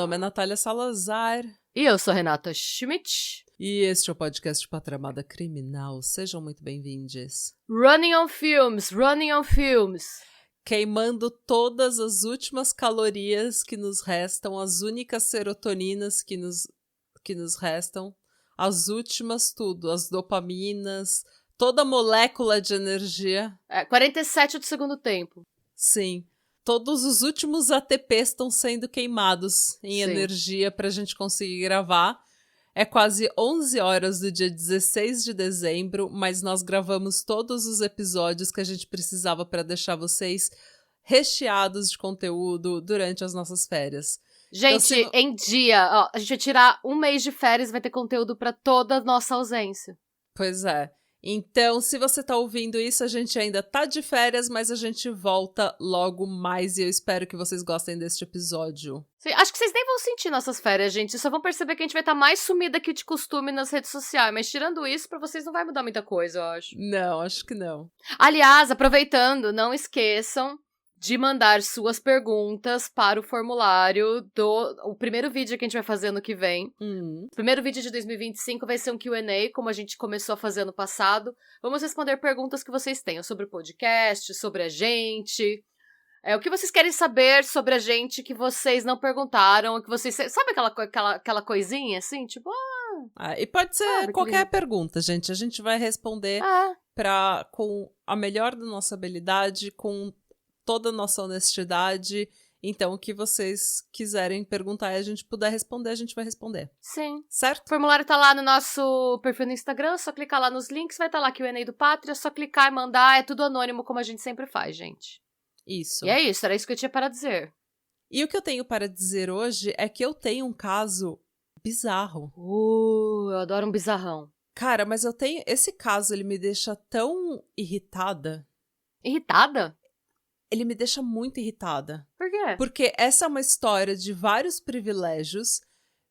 nome é Natália Salazar. E eu sou Renata Schmidt. E este é o podcast Patramada Criminal. Sejam muito bem-vindos. Running on Films. Queimando todas as últimas calorias que nos restam, as únicas serotoninas que nos restam, as últimas tudo, as dopaminas, toda molécula de energia. 47 do segundo tempo. Sim. Todos os últimos ATPs estão sendo queimados em energia pra gente conseguir gravar. É quase 11 horas do dia 16 de dezembro, mas nós gravamos todos os episódios que a gente precisava para deixar vocês recheados de conteúdo durante as nossas férias. Gente, então, em dia, ó, a gente vai tirar um mês de férias e vai ter conteúdo pra toda a nossa ausência. Pois é. Então, se você tá ouvindo isso, a gente ainda tá de férias, mas a gente volta logo mais e eu espero que vocês gostem deste episódio. Sim, acho que vocês nem vão sentir nossas férias, gente. Só vão perceber que a gente vai estar mais sumida que de costume nas redes sociais. Mas tirando isso, pra vocês não vai mudar muita coisa, eu acho. Não, acho que não. Aliás, aproveitando, não esqueçam de mandar suas perguntas para o formulário o primeiro vídeo que a gente vai fazer ano que vem. O primeiro vídeo de 2025 vai ser um Q&A, como a gente começou a fazer ano passado. Vamos responder perguntas que vocês tenham sobre o podcast, sobre a gente. O que vocês querem saber sobre a gente que vocês não perguntaram, que vocês... Sabe aquela coisinha assim, tipo... E pode ser qualquer pergunta, gente. A gente vai responder com a melhor da nossa habilidade, com toda a nossa honestidade. Então, o que vocês quiserem perguntar e a gente puder responder, a gente vai responder. Sim. Certo? O formulário tá lá no nosso perfil no Instagram, só clicar lá nos links, vai estar lá Q&A do Pátria, só clicar e mandar, é tudo anônimo, como a gente sempre faz, gente. Isso. E é isso, era isso que eu tinha para dizer. E o que eu tenho para dizer hoje é que eu tenho um caso bizarro. Eu adoro um bizarrão. Cara, mas eu tenho... Esse caso, ele me deixa tão irritada. Irritada? Ele me deixa muito irritada. Por quê? Porque essa é uma história de vários privilégios,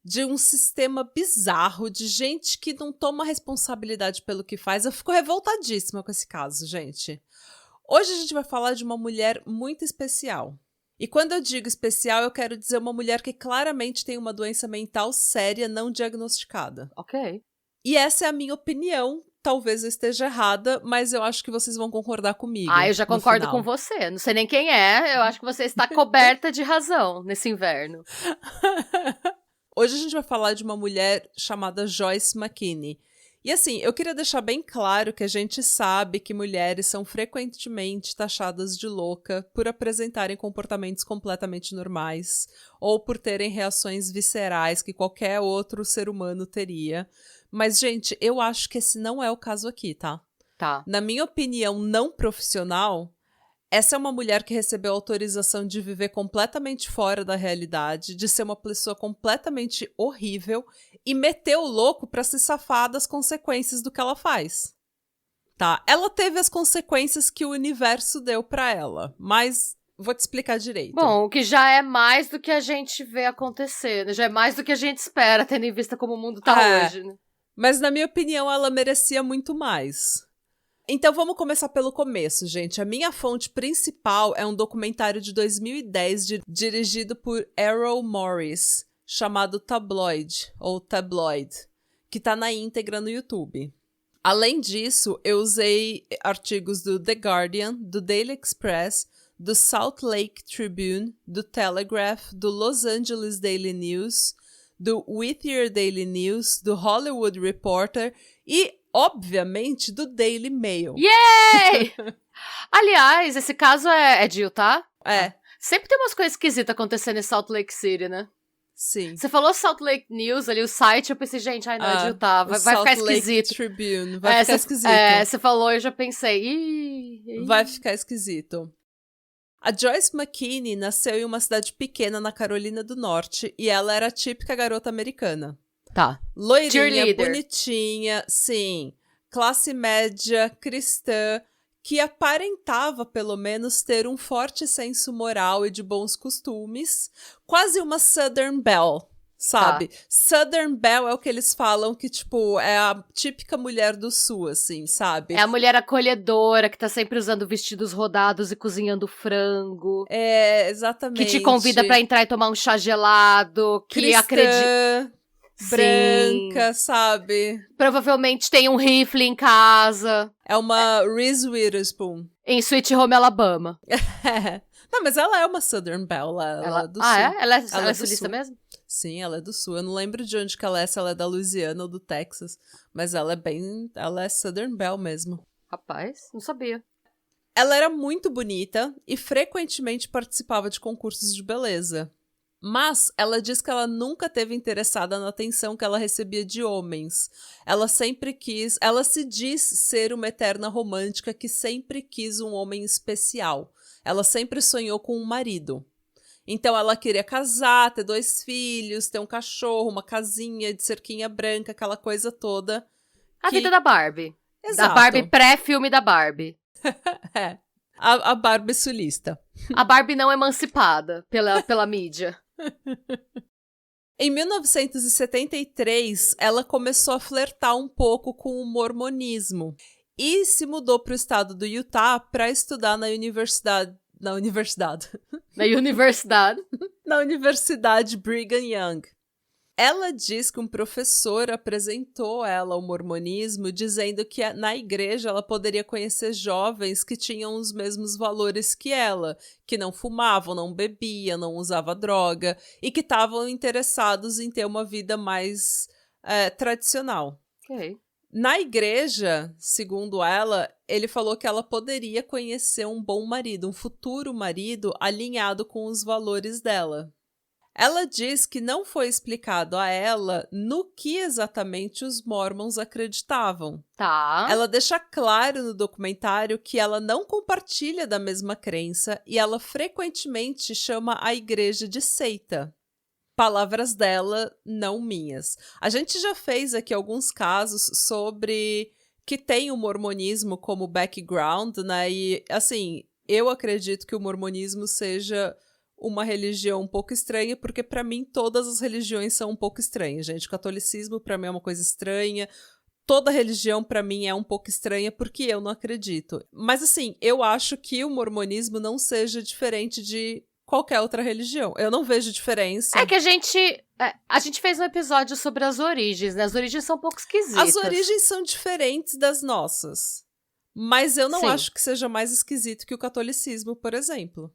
de um sistema bizarro, de gente que não toma responsabilidade pelo que faz. Eu fico revoltadíssima com esse caso, gente. Hoje a gente vai falar de uma mulher muito especial. E quando eu digo especial, eu quero dizer uma mulher que claramente tem uma doença mental séria não diagnosticada. Ok. E essa é a minha opinião. Talvez eu esteja errada, mas eu acho que vocês vão concordar comigo. Eu já concordo com você. Não sei nem quem é, eu acho que você está coberta de razão nesse inverno. Hoje a gente vai falar de uma mulher chamada Joyce McKinney. E assim, eu queria deixar bem claro que a gente sabe que mulheres são frequentemente taxadas de louca por apresentarem comportamentos completamente normais ou por terem reações viscerais que qualquer outro ser humano teria. Mas, gente, eu acho que esse não é o caso aqui, tá? Tá. Na minha opinião não profissional, essa é uma mulher que recebeu autorização de viver completamente fora da realidade, de ser uma pessoa completamente horrível e meteu o louco pra se safar das consequências do que ela faz. Tá? Ela teve as consequências que o universo deu pra ela, mas vou te explicar direito. Bom, o que já é mais do que a gente vê acontecer, né? Já é mais do que a gente espera, tendo em vista como o mundo tá hoje, né? Mas, na minha opinião, ela merecia muito mais. Então, vamos começar pelo começo, gente. A minha fonte principal é um documentário de 2010 dirigido por Errol Morris, chamado Tabloid, ou Tabloid, que tá na íntegra no YouTube. Além disso, eu usei artigos do The Guardian, do Daily Express, do Salt Lake Tribune, do Telegraph, do Los Angeles Daily News, do Whittier Daily News, do Hollywood Reporter e, obviamente, do Daily Mail. Yay! Aliás, esse caso é de Utah? É. Sempre tem umas coisas esquisitas acontecendo em Salt Lake City, né? Sim. Você falou Salt Lake News ali, o site, eu pensei, gente, não é de Utah, vai ficar esquisito. Salt Lake Tribune, vai ficar esquisito. Você falou, eu já pensei, vai ficar esquisito. A Joyce McKinney nasceu em uma cidade pequena na Carolina do Norte e ela era a típica garota americana. Tá. Loirinha, Cheerleader. bonitinha, sim. Classe média, cristã, que aparentava, pelo menos, ter um forte senso moral e de bons costumes. Quase uma Southern Belle, sabe? Southern Belle é o que eles falam que, tipo, é a típica mulher do sul, assim, sabe? É a mulher acolhedora, que tá sempre usando vestidos rodados e cozinhando frango. É, exatamente. Que te convida pra entrar e tomar um chá gelado. Que acredita... branca, sabe? Provavelmente tem um rifle em casa. É uma Reese Witherspoon. Em Sweet Home, Alabama. Não, mas ela é uma Southern Belle, ela é do sul. É? Ela é sulista mesmo? Sim, ela é do sul. Eu não lembro de onde que ela é, se ela é da Louisiana ou do Texas. Mas ela é Southern Belle mesmo. Rapaz, não sabia. Ela era muito bonita e frequentemente participava de concursos de beleza. Mas ela diz que ela nunca teve interessada na atenção que ela recebia de homens. Ela se diz ser uma eterna romântica que sempre quis um homem especial. Ela sempre sonhou com um marido. Então ela queria casar, ter 2 filhos, ter um cachorro, uma casinha de cerquinha branca, aquela coisa toda. A vida da Barbie. Exato. Da Barbie pré-filme da Barbie. É. A Barbie sulista. A Barbie não emancipada pela mídia. Em 1973, ela começou a flertar um pouco com o mormonismo e se mudou para o estado do Utah para estudar na universidade Brigham Young. Ela diz que um professor apresentou ela ao mormonismo, dizendo que na igreja ela poderia conhecer jovens que tinham os mesmos valores que ela, que não fumavam, não bebiam, não usavam droga e que estavam interessados em ter uma vida mais tradicional. Ok. Na igreja, segundo ela, ele falou que ela poderia conhecer um bom marido, um futuro marido alinhado com os valores dela. Ela diz que não foi explicado a ela no que exatamente os mormons acreditavam. Tá. Ela deixa claro no documentário que ela não compartilha da mesma crença e ela frequentemente chama a igreja de seita. Palavras dela, não minhas. A gente já fez aqui alguns casos sobre que tem o mormonismo como background, né? E, assim, eu acredito que o mormonismo seja uma religião um pouco estranha, porque pra mim todas as religiões são um pouco estranhas, gente. O catolicismo pra mim é uma coisa estranha. Toda religião pra mim é um pouco estranha porque eu não acredito. Mas assim, eu acho que o mormonismo não seja diferente de qualquer outra religião. Eu não vejo diferença. É que a gente fez um episódio sobre as origens, né? As origens são um pouco esquisitas. As origens são diferentes das nossas. Mas eu não acho que seja mais esquisito que o catolicismo, por exemplo.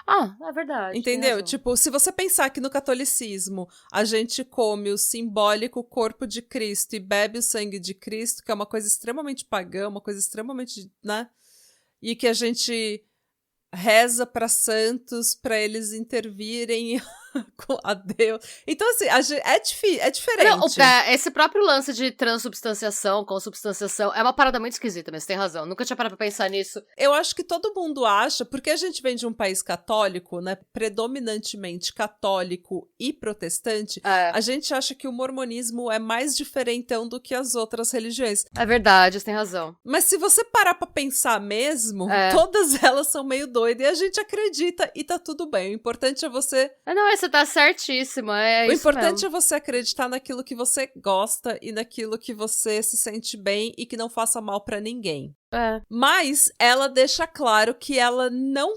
Ah, é verdade. Entendeu? Tipo, se você pensar que no catolicismo a gente come o simbólico corpo de Cristo e bebe o sangue de Cristo, que é uma coisa extremamente pagã, uma coisa extremamente, né? E que a gente reza para santos, para eles intervirem a Deus. Então, assim, é diferente. Não, esse próprio lance de transubstanciação, consubstanciação, é uma parada muito esquisita, mas você tem razão. Nunca tinha parado pra pensar nisso. Eu acho que todo mundo acha, porque a gente vem de um país católico, né, predominantemente católico e protestante, a gente acha que o mormonismo é mais diferentão do que as outras religiões. É verdade, você tem razão. Mas se você parar pra pensar mesmo, todas elas são meio doidas e a gente acredita e tá tudo bem. O importante é você... Você tá certíssima, O importante é você acreditar naquilo que você gosta e naquilo que você se sente bem e que não faça mal pra ninguém. Mas ela deixa claro que ela não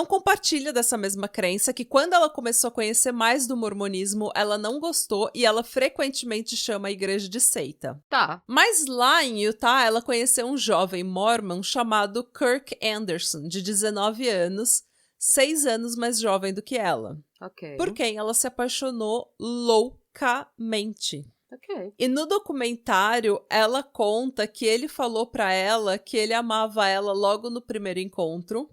compartilha dessa mesma crença, que quando ela começou a conhecer mais do mormonismo, ela não gostou e ela frequentemente chama a igreja de seita. Tá. Mas lá em Utah, ela conheceu um jovem mormon chamado Kirk Anderson, de 19 anos, 6 anos mais jovem do que ela. Ok. Por quem ela se apaixonou loucamente. Ok. E no documentário, ela conta que ele falou pra ela que ele amava ela logo no primeiro encontro,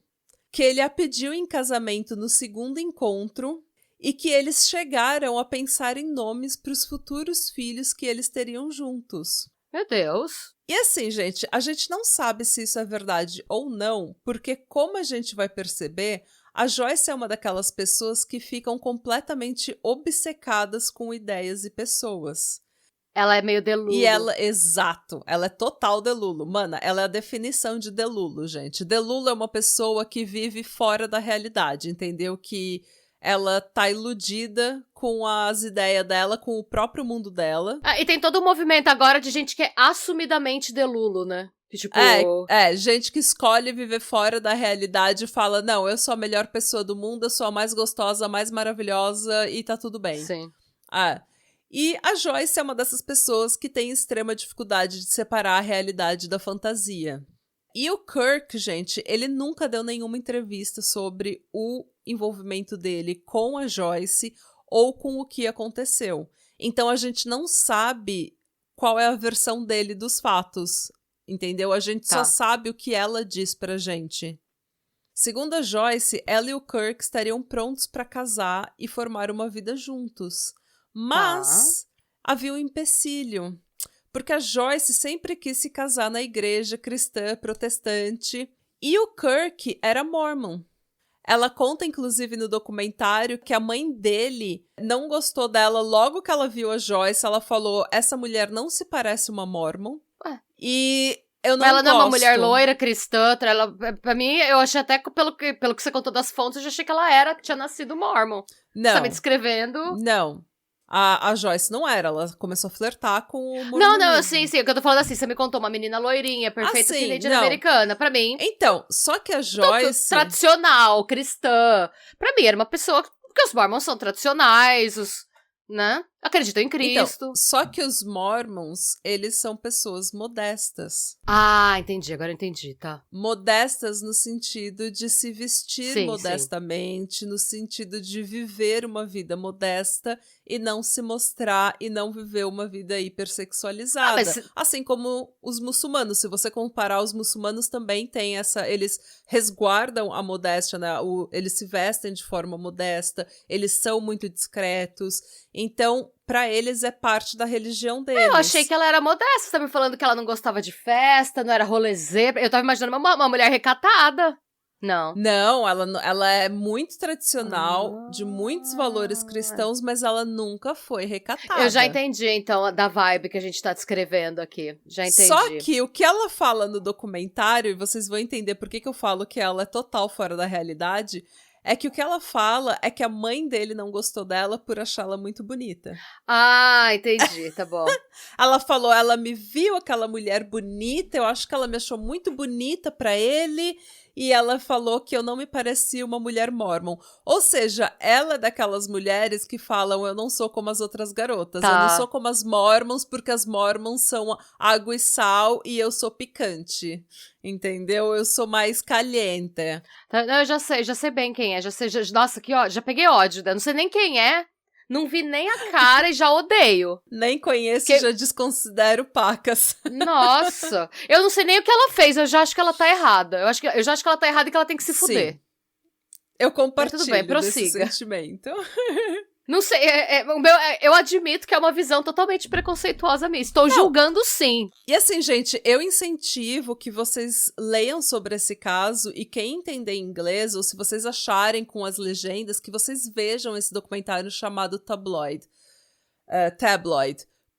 que ele a pediu em casamento no segundo encontro e que eles chegaram a pensar em nomes para os futuros filhos que eles teriam juntos. Meu Deus. E assim, gente, a gente não sabe se isso é verdade ou não, porque como a gente vai perceber, a Joyce é uma daquelas pessoas que ficam completamente obcecadas com ideias e pessoas. Ela é meio delulo. E exato, ela é total delulo. Mana, ela é a definição de delulo, gente. Delulo é uma pessoa que vive fora da realidade, entendeu? Que ela tá iludida com as ideias dela, com o próprio mundo dela. E tem todo um movimento agora de gente que é assumidamente delulo, né? Que, tipo... gente que escolhe viver fora da realidade e fala, não, eu sou a melhor pessoa do mundo, eu sou a mais gostosa, a mais maravilhosa e tá tudo bem. Sim. E a Joyce é uma dessas pessoas que tem extrema dificuldade de separar a realidade da fantasia. E o Kirk, gente, ele nunca deu nenhuma entrevista sobre o envolvimento dele com a Joyce ou com o que aconteceu. Então a gente não sabe qual é a versão dele dos fatos, entendeu? A gente só sabe o que ela diz pra gente. Segundo a Joyce, ela e o Kirk estariam prontos pra casar e formar uma vida juntos. Mas havia um empecilho. Porque a Joyce sempre quis se casar na igreja cristã protestante e o Kirk era mormon. Ela conta, inclusive, no documentário que a mãe dele não gostou dela logo que ela viu a Joyce. Ela falou, essa mulher não se parece uma mormon. E eu não Ela gosto. não é uma mulher loira, cristã. Pra mim, eu achei até que pelo que você contou das fontes, eu já achei que ela tinha nascido mormon. Não. Você tá me descrevendo? Não. A Joyce não era, ela começou a flertar com o mormonismo. Não, sim, o que eu tô falando assim, você me contou uma menina loirinha, perfeita teenager americana, pra mim... Então, só que a Joyce... Tradicional, cristã, pra mim era uma pessoa, porque os mormons são tradicionais, né, acreditam em Cristo. Então, só que os mormons, eles são pessoas modestas. Entendi, agora eu entendi, tá. Modestas no sentido de se vestir modestamente, no sentido de viver uma vida modesta e não se mostrar e não viver uma vida hipersexualizada. Assim como os muçulmanos. Se você comparar, os muçulmanos também têm eles resguardam a modéstia, né? Eles se vestem de forma modesta, eles são muito discretos. Então, pra eles é parte da religião deles. Eu achei que ela era modesta. Você tá me falando que ela não gostava de festa, não era rolezeira. Eu tava imaginando uma mulher recatada. Não. Não, ela é muito tradicional, de muitos valores cristãos, mas ela nunca foi recatada. Eu já entendi, então, da vibe que a gente tá descrevendo aqui. Já entendi. Só que o que ela fala no documentário, e vocês vão entender por que eu falo que ela é total fora da realidade, é que o que ela fala é que a mãe dele não gostou dela por achá-la muito bonita. Entendi, tá bom. Ela falou, ela me viu aquela mulher bonita, eu acho que ela me achou muito bonita pra ele, e ela falou que eu não me parecia uma mulher mormon. Ou seja, ela é daquelas mulheres que falam, eu não sou como as outras garotas, eu não sou como as mormons, porque as mormons são água e sal e eu sou picante. Entendeu? Eu sou mais caliente. Eu já sei bem quem é. Nossa, que ódio. Já peguei ódio, né? Não sei nem quem é. Não vi nem a cara e já odeio. Nem conheço, já desconsidero pacas. Nossa. Eu não sei nem o que ela fez. Eu já acho que ela tá errada. Eu já acho que ela tá errada e que ela tem que se fuder. Eu compartilho tudo bem, desse sentimento. Não sei, eu admito que é uma visão totalmente preconceituosa minha. Estou julgando sim. E assim, gente, eu incentivo que vocês leiam sobre esse caso e quem entender inglês, ou se vocês acharem com as legendas, que vocês vejam esse documentário chamado Tabloid.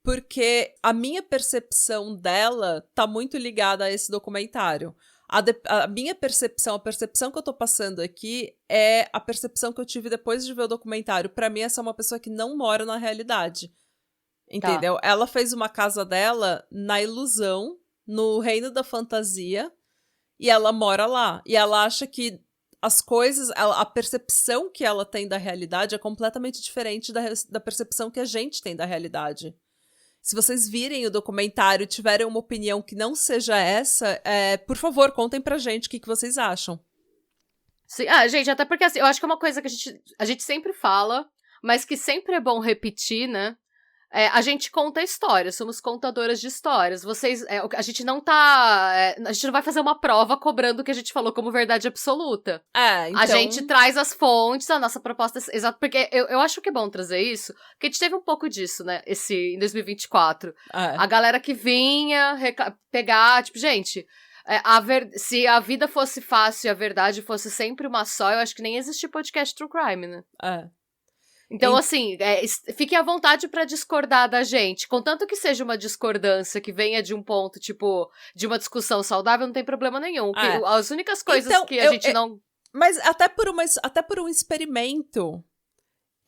Porque a minha percepção dela tá muito ligada a esse documentário. A minha percepção, a percepção que eu tô passando aqui é a percepção que eu tive depois de ver o documentário. Pra mim, essa é uma pessoa que não mora na realidade. Entendeu? Ela fez uma casa dela na ilusão, no reino da fantasia, e ela mora lá. E ela acha que as coisas, a percepção que ela tem da realidade é completamente diferente da percepção que a gente tem da realidade. Se vocês virem o documentário e tiverem uma opinião que não seja essa, por favor, contem pra gente o que vocês acham. Sim. Gente, até porque assim, eu acho que é uma coisa que a gente sempre fala, mas que sempre é bom repetir, né? A gente conta histórias, somos contadoras de histórias. A gente não tá... a gente não vai fazer uma prova cobrando o que a gente falou como verdade absoluta. Então... A gente traz as fontes, a nossa proposta... Exato, porque eu acho que é bom trazer isso, porque a gente teve um pouco disso, né? Em 2024. A galera que vinha pegar, tipo, gente... se a vida fosse fácil e a verdade fosse sempre uma só, eu acho que nem existia podcast True Crime, né? Então, assim, fiquem à vontade pra discordar da gente. Contanto que seja uma discordância que venha de um ponto, tipo, de uma discussão saudável, não tem problema nenhum. As únicas coisas que a gente não... Mas até por um experimento,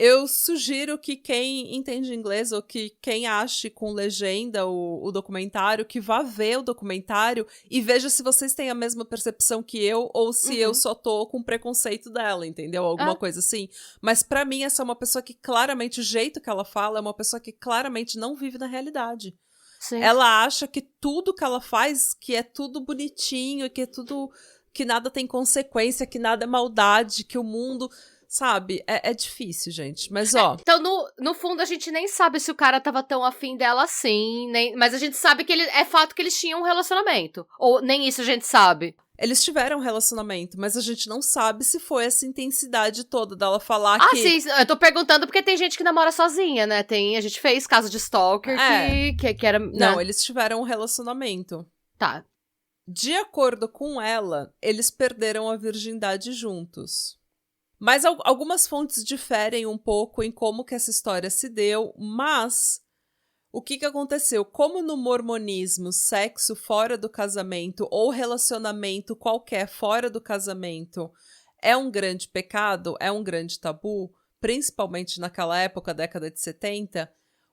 Eu sugiro que quem entende inglês ou que quem ache com legenda o documentário, que vá ver o documentário e veja se vocês têm a mesma percepção que eu ou se eu só tô com preconceito dela, entendeu? Alguma coisa assim. Mas pra mim, essa é uma pessoa que claramente, o jeito que ela fala, é uma pessoa que claramente não vive na realidade. Sim. Ela acha que tudo que ela faz, que é tudo bonitinho, que é tudo... que nada tem consequência, que nada é maldade, que o mundo... Sabe? É difícil, gente. Mas, ó... Então, no fundo, a gente nem sabe se o cara tava tão afim dela assim, mas a gente sabe que é fato que eles tinham um relacionamento. Ou nem isso a gente sabe. Eles tiveram um relacionamento, mas a gente não sabe se foi essa intensidade toda dela falar que... Sim, eu tô perguntando porque tem gente que namora sozinha, né? A gente fez caso de stalker que era... Não, né? eles tiveram um relacionamento. Tá. De acordo com ela, eles perderam a virgindade juntos. Mas algumas fontes diferem um pouco em como que essa história se deu, mas o que aconteceu? Como no mormonismo, sexo fora do casamento ou relacionamento qualquer fora do casamento é um grande pecado, é um grande tabu, principalmente naquela época, década de 70,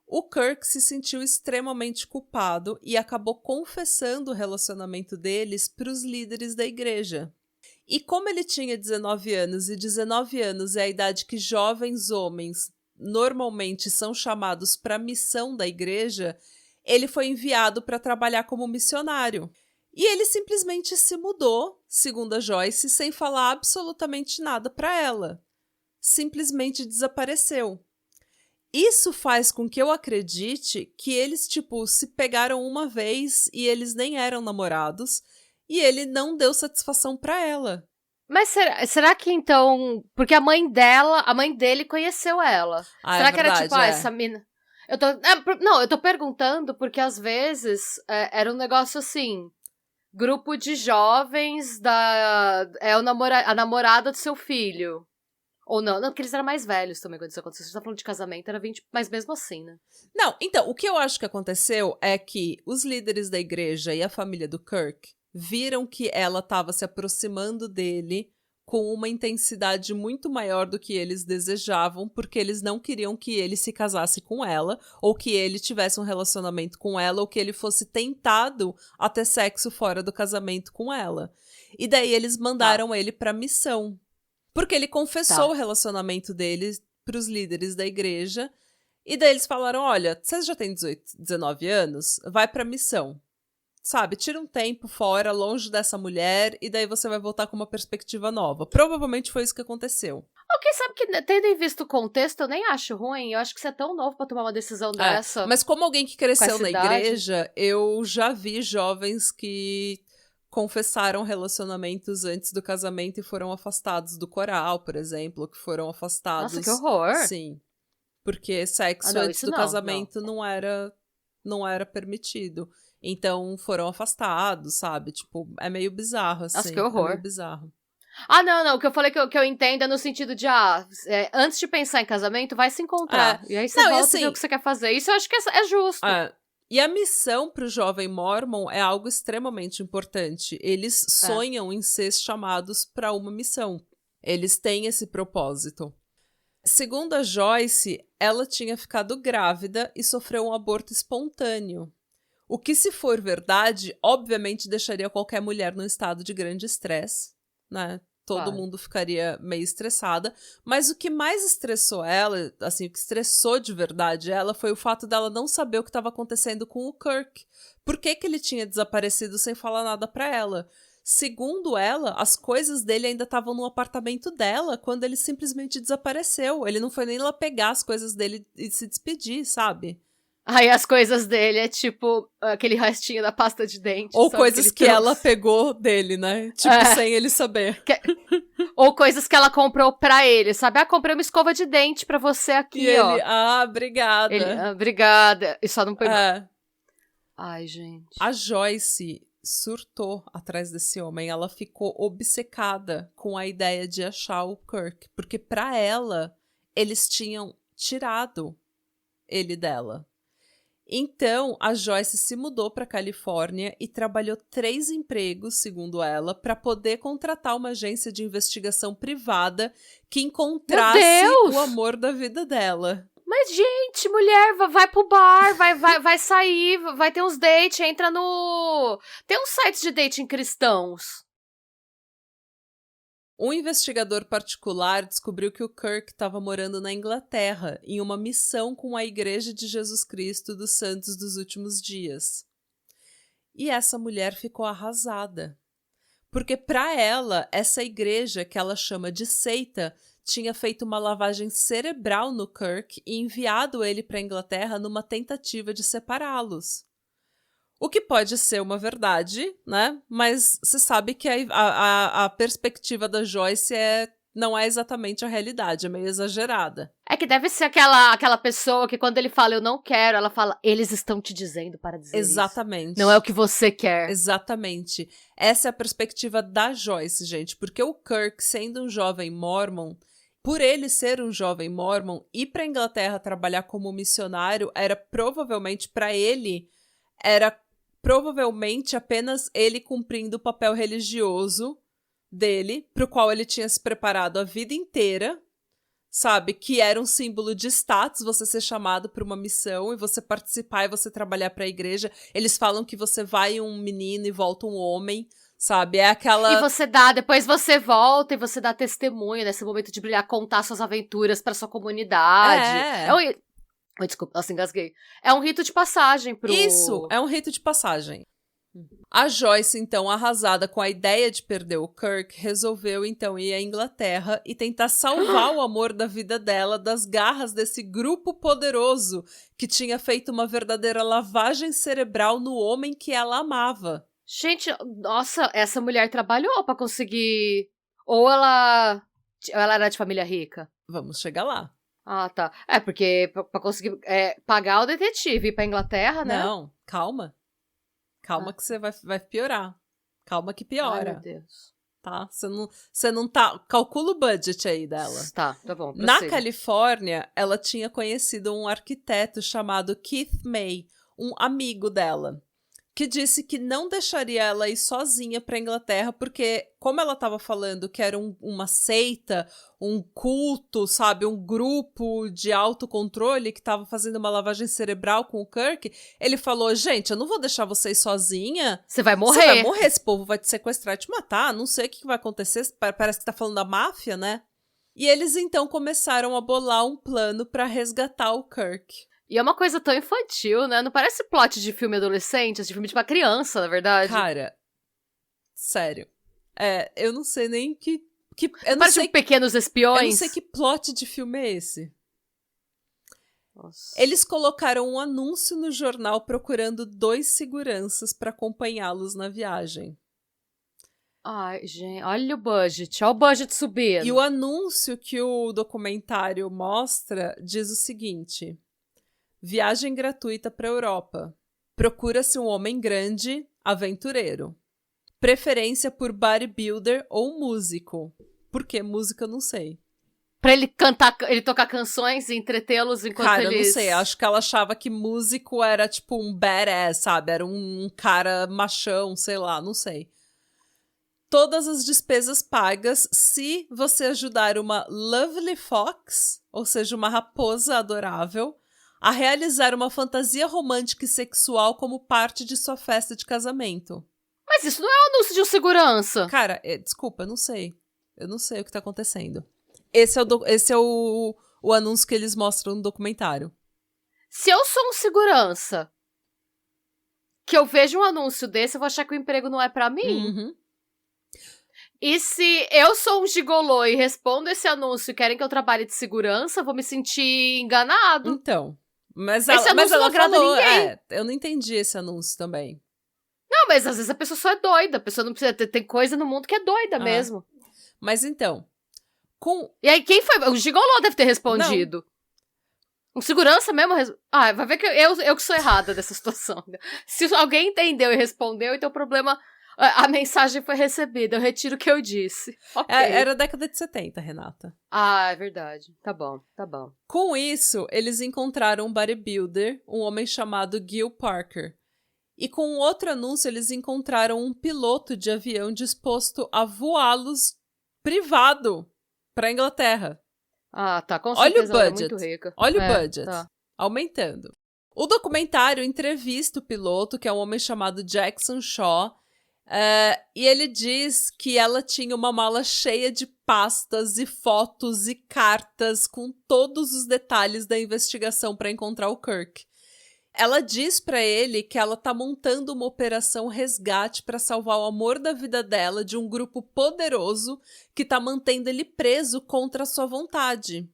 o Kirk se sentiu extremamente culpado e acabou confessando o relacionamento deles para os líderes da igreja. E como ele tinha 19 anos, e 19 anos é a idade que jovens homens normalmente são chamados para a missão da igreja, ele foi enviado para trabalhar como missionário. E ele simplesmente se mudou, segundo a Joyce, sem falar absolutamente nada para ela. Simplesmente desapareceu. Isso faz com que eu acredite que eles, se pegaram uma vez e eles nem eram namorados, e ele não deu satisfação pra ela. Mas será que então... Porque a mãe dele conheceu ela. Será que verdade, era tipo, essa mina... eu tô perguntando porque às vezes era um negócio assim... Grupo de jovens a namorada do seu filho. Ou não, porque eles eram mais velhos também quando isso aconteceu. Você tá falando de casamento, era 20, mas mesmo assim, né? Não, então, o que eu acho que aconteceu é que os líderes da igreja e a família do Kirk viram que ela estava se aproximando dele com uma intensidade muito maior do que eles desejavam, porque eles não queriam que ele se casasse com ela, ou que ele tivesse um relacionamento com ela, ou que ele fosse tentado a ter sexo fora do casamento com ela. E daí eles mandaram ele pra missão. Porque ele confessou o relacionamento dele pros líderes da igreja, e daí eles falaram, olha, você já tem 19 anos? Vai pra missão. Sabe, tira um tempo fora, longe dessa mulher, e daí você vai voltar com uma perspectiva nova. Provavelmente foi isso que aconteceu. Ok, sabe que, tendo em vista o contexto, eu nem acho ruim. Eu acho que você é tão novo pra tomar uma decisão dessa. Mas como alguém que cresceu na igreja, eu já vi jovens que confessaram relacionamentos antes do casamento e foram afastados do coral, por exemplo, que foram afastados... Nossa, que horror! Sim, porque sexo antes do casamento não era permitido. Então, foram afastados, sabe? Tipo, é meio bizarro, assim. Nossa, que horror. É meio bizarro. Não. O que eu falei que eu entendo é no sentido de, antes de pensar em casamento, vai se encontrar. E aí você volta e vê o que você quer fazer. Isso eu acho que é justo. E a missão pro jovem Mormon é algo extremamente importante. Eles sonham em ser chamados para uma missão. Eles têm esse propósito. Segundo a Joyce, ela tinha ficado grávida e sofreu um aborto espontâneo. O que, se for verdade, obviamente deixaria qualquer mulher num estado de grande estresse, né? Todo mundo ficaria meio estressada. Mas o que mais estressou ela, assim, o que estressou de verdade ela, foi o fato dela não saber o que estava acontecendo com o Kirk. Por que ele tinha desaparecido sem falar nada pra ela? Segundo ela, as coisas dele ainda estavam no apartamento dela quando ele simplesmente desapareceu. Ele não foi nem lá pegar as coisas dele e se despedir, sabe? Aí as coisas dele é tipo aquele restinho da pasta de dente. Ou coisas que ela pegou dele, né? Tipo, sem ele saber. Ou coisas que ela comprou pra ele, sabe? comprei uma escova de dente pra você aqui, e ele, obrigada. Obrigada. E só não pegou. Ai, gente. A Joyce surtou atrás desse homem. Ela ficou obcecada com a ideia de achar o Kirk. Porque pra ela, eles tinham tirado ele dela. Então, a Joyce se mudou para Califórnia e trabalhou 3 empregos, segundo ela, para poder contratar uma agência de investigação privada que encontrasse o amor da vida dela. Mas, gente, mulher, vai pro bar, vai sair, vai ter uns dates, entra no... Tem uns sites de dating cristãos. Um investigador particular descobriu que o Kirk estava morando na Inglaterra, em uma missão com a Igreja de Jesus Cristo dos Santos dos Últimos Dias. E essa mulher ficou arrasada. Porque para ela, essa igreja, que ela chama de seita, tinha feito uma lavagem cerebral no Kirk e enviado ele para a Inglaterra numa tentativa de separá-los. O que pode ser uma verdade, né? Mas você sabe que a perspectiva da Joyce não é exatamente a realidade, é meio exagerada. É que deve ser aquela pessoa que quando ele fala eu não quero, ela fala, eles estão te dizendo para dizer exatamente. Isso. Não é o que você quer. Exatamente. Essa é a perspectiva da Joyce, gente. Porque o Kirk, sendo um jovem mormon, por ele ser um jovem mormon, ir para a Inglaterra trabalhar como missionário era provavelmente apenas ele cumprindo o papel religioso dele, pro qual ele tinha se preparado a vida inteira, sabe? Que era um símbolo de status, você ser chamado para uma missão e você participar e você trabalhar para a igreja. Eles falam que você vai um menino e volta um homem, sabe? É aquela... E depois você volta e você dá testemunho nesse momento de brilhar, contar suas aventuras pra sua comunidade. Desculpa, nossa, engasguei. É um rito de passagem pro... Isso, é um rito de passagem. A Joyce, então, arrasada com a ideia de perder o Kirk, resolveu, então, ir à Inglaterra e tentar salvar o amor da vida dela das garras desse grupo poderoso que tinha feito uma verdadeira lavagem cerebral no homem que ela amava. Gente, nossa, essa mulher trabalhou pra conseguir... Ou ela era de família rica? Vamos chegar lá. Ah, tá. É, porque pra conseguir pagar o detetive e ir pra Inglaterra, né? Não, calma. Calma que você vai piorar. Calma que piora. Ai, meu Deus. Tá? Você não tá... Calcula o budget aí dela. Tá bom. Prossiga. Na Califórnia, ela tinha conhecido um arquiteto chamado Keith May, um amigo dela, que disse que não deixaria ela ir sozinha para a Inglaterra, porque, como ela estava falando que era uma seita, um culto, sabe, um grupo de autocontrole que estava fazendo uma lavagem cerebral com o Kirk, ele falou, gente, eu não vou deixar vocês sozinha. Você vai morrer. Você vai morrer, esse povo vai te sequestrar e te matar, não sei o que vai acontecer, parece que tá falando da máfia, né? E eles, então, começaram a bolar um plano para resgatar o Kirk. E é uma coisa tão infantil, né? Não parece plot de filme adolescente, de filme de uma criança, na verdade. Cara, sério. Eu não sei nem que eu não parece sei, Pequenos Espiões. Eu não sei que plot de filme é esse. Nossa. Eles colocaram um anúncio no jornal procurando 2 seguranças para acompanhá-los na viagem. Ai, gente, olha o budget subindo. E o anúncio que o documentário mostra diz o seguinte... Viagem gratuita para a Europa. Procura-se um homem grande, aventureiro. Preferência por bodybuilder ou músico. Por que música, eu não sei. Pra ele tocar canções e entretê-los enquanto Cara, eu não sei. Acho que ela achava que músico era tipo um badass, sabe? Era um cara machão, sei lá, não sei. Todas as despesas pagas se você ajudar uma lovely fox, ou seja, uma raposa adorável, a realizar uma fantasia romântica e sexual como parte de sua festa de casamento. Mas isso não é um anúncio de um segurança. Cara, desculpa, eu não sei. Eu não sei o que tá acontecendo. Esse é o anúncio que eles mostram no documentário. Se eu sou um segurança, que eu vejo um anúncio desse, eu vou achar que o emprego não é pra mim. Uhum. E se eu sou um gigolô e respondo esse anúncio e querem que eu trabalhe de segurança, eu vou me sentir enganado. Então... Mas esse anúncio não agrada ninguém. Eu não entendi esse anúncio também. Não, mas às vezes a pessoa só é doida. A pessoa não precisa... Tem coisa no mundo que é doida mesmo. Mas então... E aí, quem foi? O gigolô deve ter respondido. Não. Um segurança mesmo... vai ver que eu que sou errada dessa situação. Se alguém entendeu e respondeu, então o problema... A mensagem foi recebida, eu retiro o que eu disse. Ok. Era a década de 70, Renata. Ah, é verdade. Tá bom. Com isso, eles encontraram um bodybuilder, um homem chamado Gil Parker. E com outro anúncio, eles encontraram um piloto de avião disposto a voá-los privado para Inglaterra. Ah, tá. Com certeza ela é muito rica. Olha o budget. Tá. Aumentando. O documentário entrevista o piloto, que é um homem chamado Jackson Shaw, e ele diz que ela tinha uma mala cheia de pastas e fotos e cartas com todos os detalhes da investigação para encontrar o Kirk. Ela diz pra ele que ela tá montando uma operação resgate pra salvar o amor da vida dela de um grupo poderoso que tá mantendo ele preso contra a sua vontade.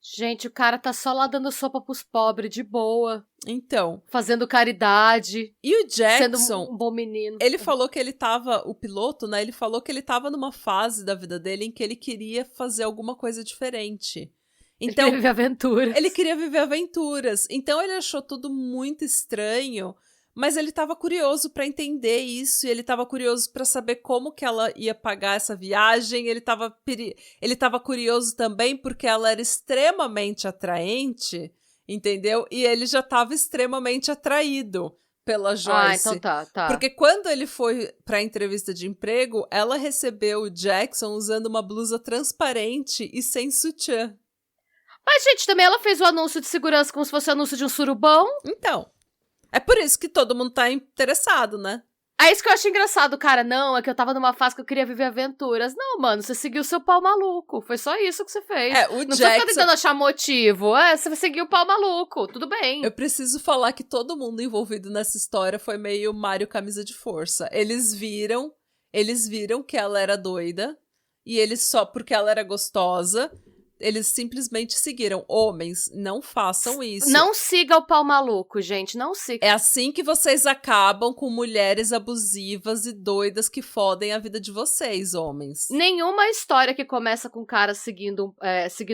Gente, o cara tá só lá dando sopa pros pobres, de boa. Então. Fazendo caridade. E o Jackson, sendo um bom menino. Ele falou que ele tava, o piloto, né, ele falou que ele tava numa fase da vida dele em que ele queria fazer alguma coisa diferente. Então, ele queria viver aventuras. Ele queria viver aventuras. Então ele achou tudo muito estranho, mas ele estava curioso para entender isso, e ele estava curioso para saber como que ela ia pagar essa viagem. Ele estava curioso também porque ela era extremamente atraente, entendeu? E ele já estava extremamente atraído pela Joyce. Ah, então tá. Porque quando ele foi pra entrevista de emprego, ela recebeu o Jackson usando uma blusa transparente e sem sutiã. Mas, gente, também ela fez o anúncio de segurança como se fosse o anúncio de um surubão. Então, é por isso que todo mundo tá interessado, né? É isso que eu acho engraçado, cara. Não, é que eu tava numa fase que eu queria viver aventuras. Não, mano, você seguiu o seu pau maluco. Foi só isso que você fez. O Não Jackson... tô tentando achar motivo. Você seguiu o pau maluco. Tudo bem. Eu preciso falar que todo mundo envolvido nessa história foi meio Mário camisa de força. Eles viram que ela era doida, e eles só porque ela era gostosa... Eles simplesmente seguiram. Homens, não façam isso. Não siga o pau maluco, gente. Não siga. É assim que vocês acabam com mulheres abusivas e doidas que fodem a vida de vocês, homens. Nenhuma história que começa com cara seguindo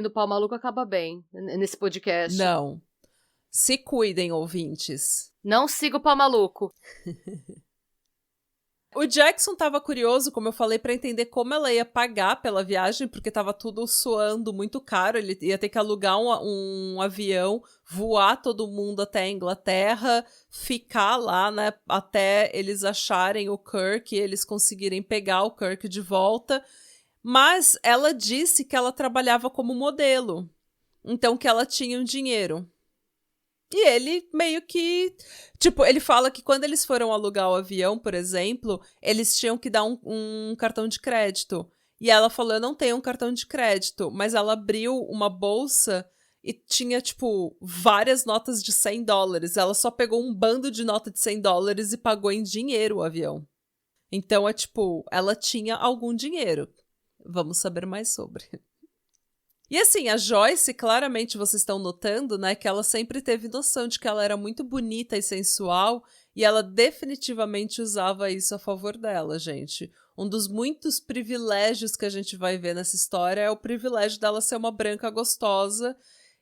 o pau maluco acaba bem nesse podcast. Não. Se cuidem, ouvintes. Não siga o pau maluco. O Jackson estava curioso, como eu falei, para entender como ela ia pagar pela viagem, porque estava tudo soando muito caro. Ele ia ter que alugar um avião, voar todo mundo até a Inglaterra, ficar lá, né, até eles acharem o Kirk e eles conseguirem pegar o Kirk de volta. Mas ela disse que ela trabalhava como modelo, então que ela tinha um dinheiro. E ele meio que... Tipo, ele fala que quando eles foram alugar o avião, por exemplo, eles tinham que dar um cartão de crédito. E ela falou, eu não tenho um cartão de crédito. Mas ela abriu uma bolsa e tinha, tipo, várias notas de $100. Ela só pegou um bando de nota de $100 e pagou em dinheiro o avião. Então, tipo, ela tinha algum dinheiro. Vamos saber mais sobre. E assim, a Joyce, claramente vocês estão notando, né, que ela sempre teve noção de que ela era muito bonita e sensual, e ela definitivamente usava isso a favor dela, gente. Um dos muitos privilégios que a gente vai ver nessa história é o privilégio dela ser uma branca gostosa.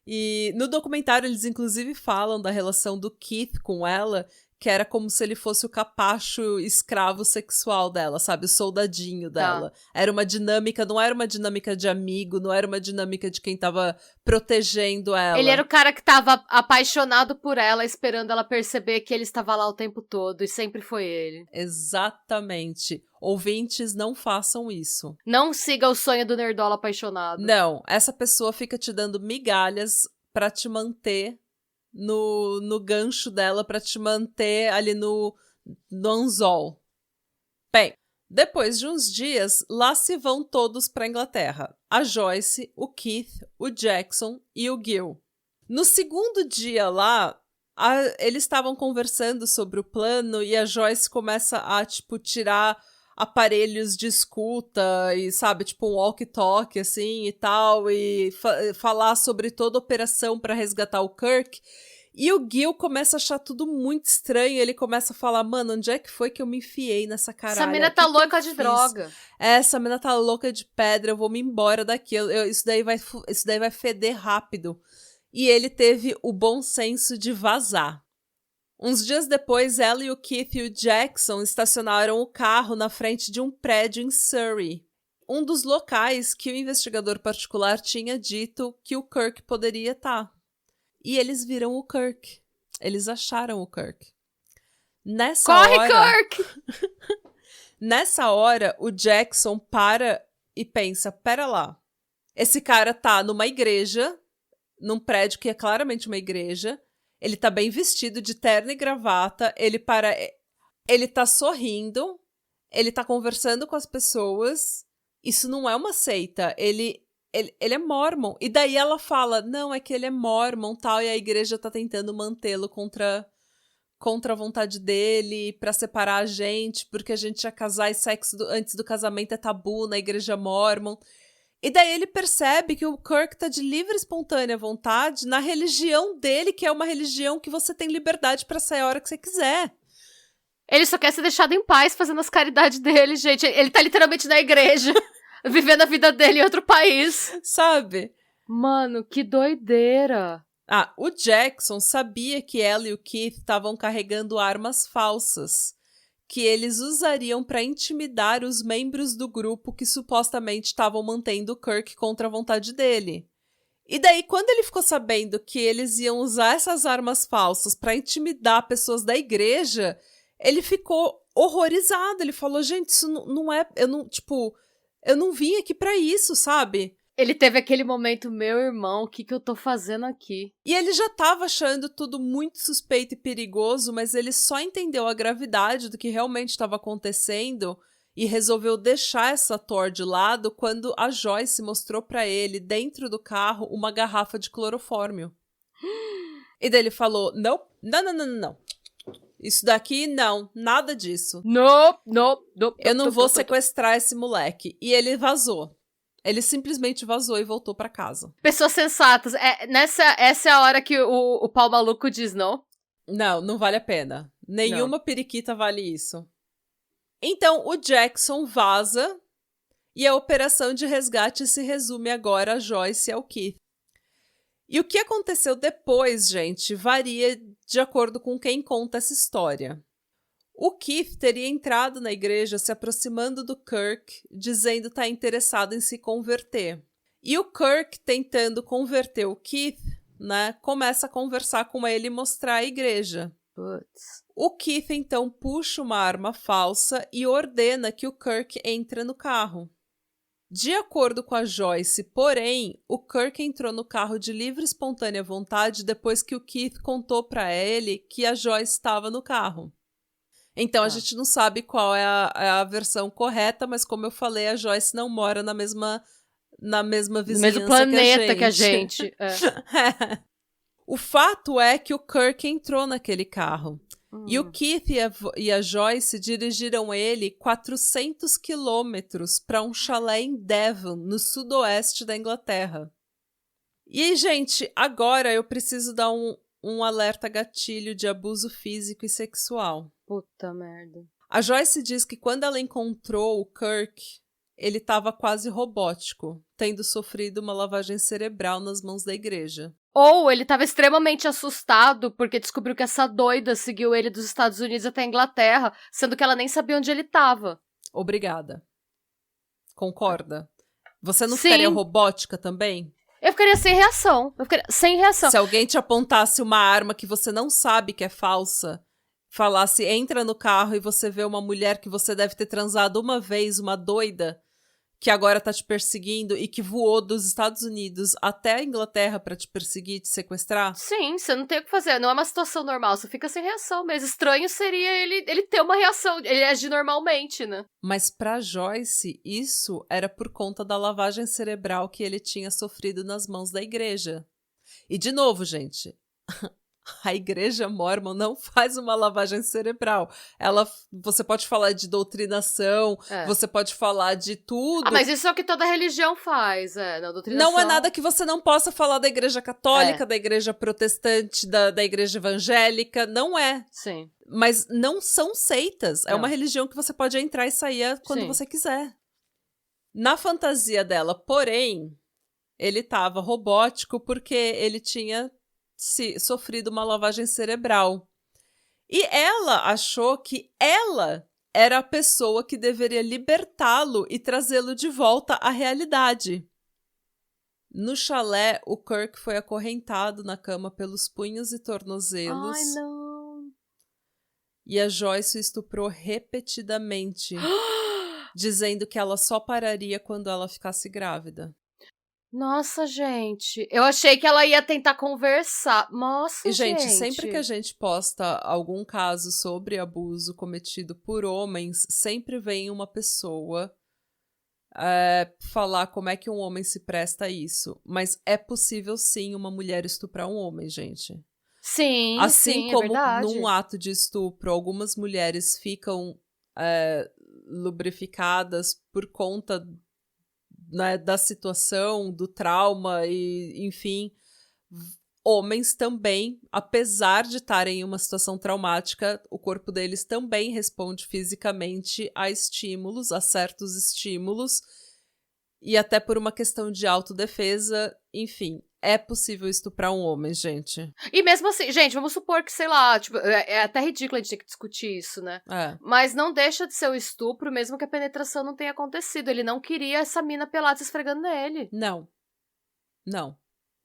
E no documentário eles inclusive falam da relação do Keith com ela, que era como se ele fosse o capacho escravo sexual dela, sabe? O soldadinho dela. Era uma dinâmica, não era uma dinâmica de amigo, não era uma dinâmica de quem tava protegendo ela. Ele era o cara que tava apaixonado por ela, esperando ela perceber que ele estava lá o tempo todo, e sempre foi ele. Exatamente. Ouvintes, não façam isso. Não siga o sonho do nerdola apaixonado. Não, essa pessoa fica te dando migalhas pra te manter no gancho dela, pra te manter ali no anzol. Bem, depois de uns dias, lá se vão todos pra Inglaterra. A Joyce, o Keith, o Jackson e o Gil. No segundo dia lá, eles estavam conversando sobre o plano e a Joyce começa a, tipo, tirar aparelhos de escuta e, sabe, tipo um walkie-talkie, assim, e tal, e falar sobre toda a operação para resgatar o Kirk. E o Gil começa a achar tudo muito estranho, ele começa a falar, mano, onde é que foi que eu me enfiei nessa caralho? Essa mina tá louca de droga. Essa mina tá louca de pedra, eu vou me embora daqui, isso daí vai feder rápido. E ele teve o bom senso de vazar. Uns dias depois, ela e o Keith e o Jackson estacionaram o carro na frente de um prédio em Surrey, um dos locais que o investigador particular tinha dito que o Kirk poderia estar. E eles viram o Kirk. Eles acharam o Kirk. Corre, Kirk! Nessa hora, o Jackson para e pensa, pera lá, esse cara tá numa igreja, num prédio que é claramente uma igreja, ele tá bem vestido de terno e gravata, ele tá sorrindo, ele tá conversando com as pessoas, isso não é uma seita, ele é mormon. E daí ela fala, não, é que ele é mormon tal, e a igreja tá tentando mantê-lo contra a vontade dele, pra separar a gente, porque a gente ia casar e sexo antes do casamento é tabu na igreja mormon. E daí ele percebe que o Kirk tá de livre e espontânea vontade na religião dele, que é uma religião que você tem liberdade pra sair a hora que você quiser. Ele só quer ser deixado em paz fazendo as caridades dele, gente. Ele tá literalmente na igreja, vivendo a vida dele em outro país. Sabe? Mano, que doideira. O Jackson sabia que ela e o Keith estavam carregando armas falsas, que eles usariam para intimidar os membros do grupo que supostamente estavam mantendo o Kirk contra a vontade dele. E daí, quando ele ficou sabendo que eles iam usar essas armas falsas para intimidar pessoas da igreja, ele ficou horrorizado. Ele falou, gente, isso não é... Eu não vim aqui para isso, sabe? Ele teve aquele momento, meu irmão, o que eu tô fazendo aqui? E ele já tava achando tudo muito suspeito e perigoso, mas ele só entendeu a gravidade do que realmente estava acontecendo e resolveu deixar essa Thor de lado quando a Joyce mostrou pra ele, dentro do carro, uma garrafa de clorofórmio. E daí ele falou, não. Isso daqui, não, nada disso. Não. Eu não vou sequestrar esse moleque. E ele vazou. Ele simplesmente vazou e voltou pra casa. Pessoas sensatas. Essa é a hora que o pau maluco diz não? Não vale a pena. Nenhuma periquita vale isso. Então, o Jackson vaza e a operação de resgate se resume agora a Joyce e ao Keith. E o que aconteceu depois, gente, varia de acordo com quem conta essa história. O Keith teria entrado na igreja se aproximando do Kirk, dizendo estar interessado em se converter. E o Kirk, tentando converter o Keith, começa a conversar com ele e mostrar a igreja. Putz. O Keith, então, puxa uma arma falsa e ordena que o Kirk entre no carro. De acordo com a Joyce, porém, o Kirk entrou no carro de livre e espontânea vontade depois que o Keith contou para ele que a Joyce estava no carro. Então, a gente não sabe qual é a versão correta, mas como eu falei, a Joyce não mora na mesma vizinhança, no mesmo planeta que a gente. O fato é que o Kirk entrou naquele carro. E o Keith e a Joyce dirigiram ele 400 quilômetros para um chalé em Devon, no sudoeste da Inglaterra. E aí, gente, agora eu preciso dar um alerta gatilho de abuso físico e sexual. Puta merda. A Joyce diz que quando ela encontrou o Kirk, ele estava quase robótico, tendo sofrido uma lavagem cerebral nas mãos da igreja. Ou ele estava extremamente assustado porque descobriu que essa doida seguiu ele dos Estados Unidos até a Inglaterra, sendo que ela nem sabia onde ele estava. Obrigada. Concorda? Você não ficaria robótica também? Eu ficaria sem reação. Se alguém te apontasse uma arma que você não sabe que é falsa, falasse, entra no carro e você vê uma mulher que você deve ter transado uma vez, uma doida, que agora tá te perseguindo e que voou dos Estados Unidos até a Inglaterra pra te perseguir, te sequestrar? Sim, você não tem o que fazer. Não é uma situação normal, você fica sem reação. Mas estranho seria ele ter uma reação, ele agir normalmente, né? Mas pra Joyce, isso era por conta da lavagem cerebral que ele tinha sofrido nas mãos da igreja. E de novo, gente... A igreja mormon não faz uma lavagem cerebral. Você pode falar de doutrinação, você pode falar de tudo. Mas isso é o que toda religião faz, na doutrinação. Não é nada que você não possa falar da igreja católica, da igreja protestante, da igreja evangélica. Não é. Sim. Mas não são seitas. É uma religião que você pode entrar e sair quando você quiser. Na fantasia dela, porém, ele estava robótico porque ele tinha sofrido uma lavagem cerebral. E ela achou que ela era a pessoa que deveria libertá-lo e trazê-lo de volta à realidade. No chalé, o Kirk foi acorrentado na cama pelos punhos e tornozelos. Ai, não. E a Joyce o estuprou repetidamente, dizendo que ela só pararia quando ela ficasse grávida. Nossa, gente. Eu achei que ela ia tentar conversar. Nossa, E, gente, sempre que a gente posta algum caso sobre abuso cometido por homens, sempre vem uma pessoa falar como é que um homem se presta a isso. Mas é possível, sim, uma mulher estuprar um homem, gente. Sim, assim sim, como é verdade. num ato de estupro, algumas mulheres ficam lubrificadas por conta, né, da situação, do trauma e, enfim, homens também, apesar de estarem em uma situação traumática, o corpo deles também responde fisicamente a estímulos, a certos estímulos, e até por uma questão de autodefesa, enfim, é possível estuprar um homem, gente. E mesmo assim, gente, vamos supor que, sei lá, tipo, é até ridículo a gente ter que discutir isso, né? Mas não deixa de ser o estupro, mesmo que a penetração não tenha acontecido. Ele não queria essa mina pelada se esfregando nele. Não.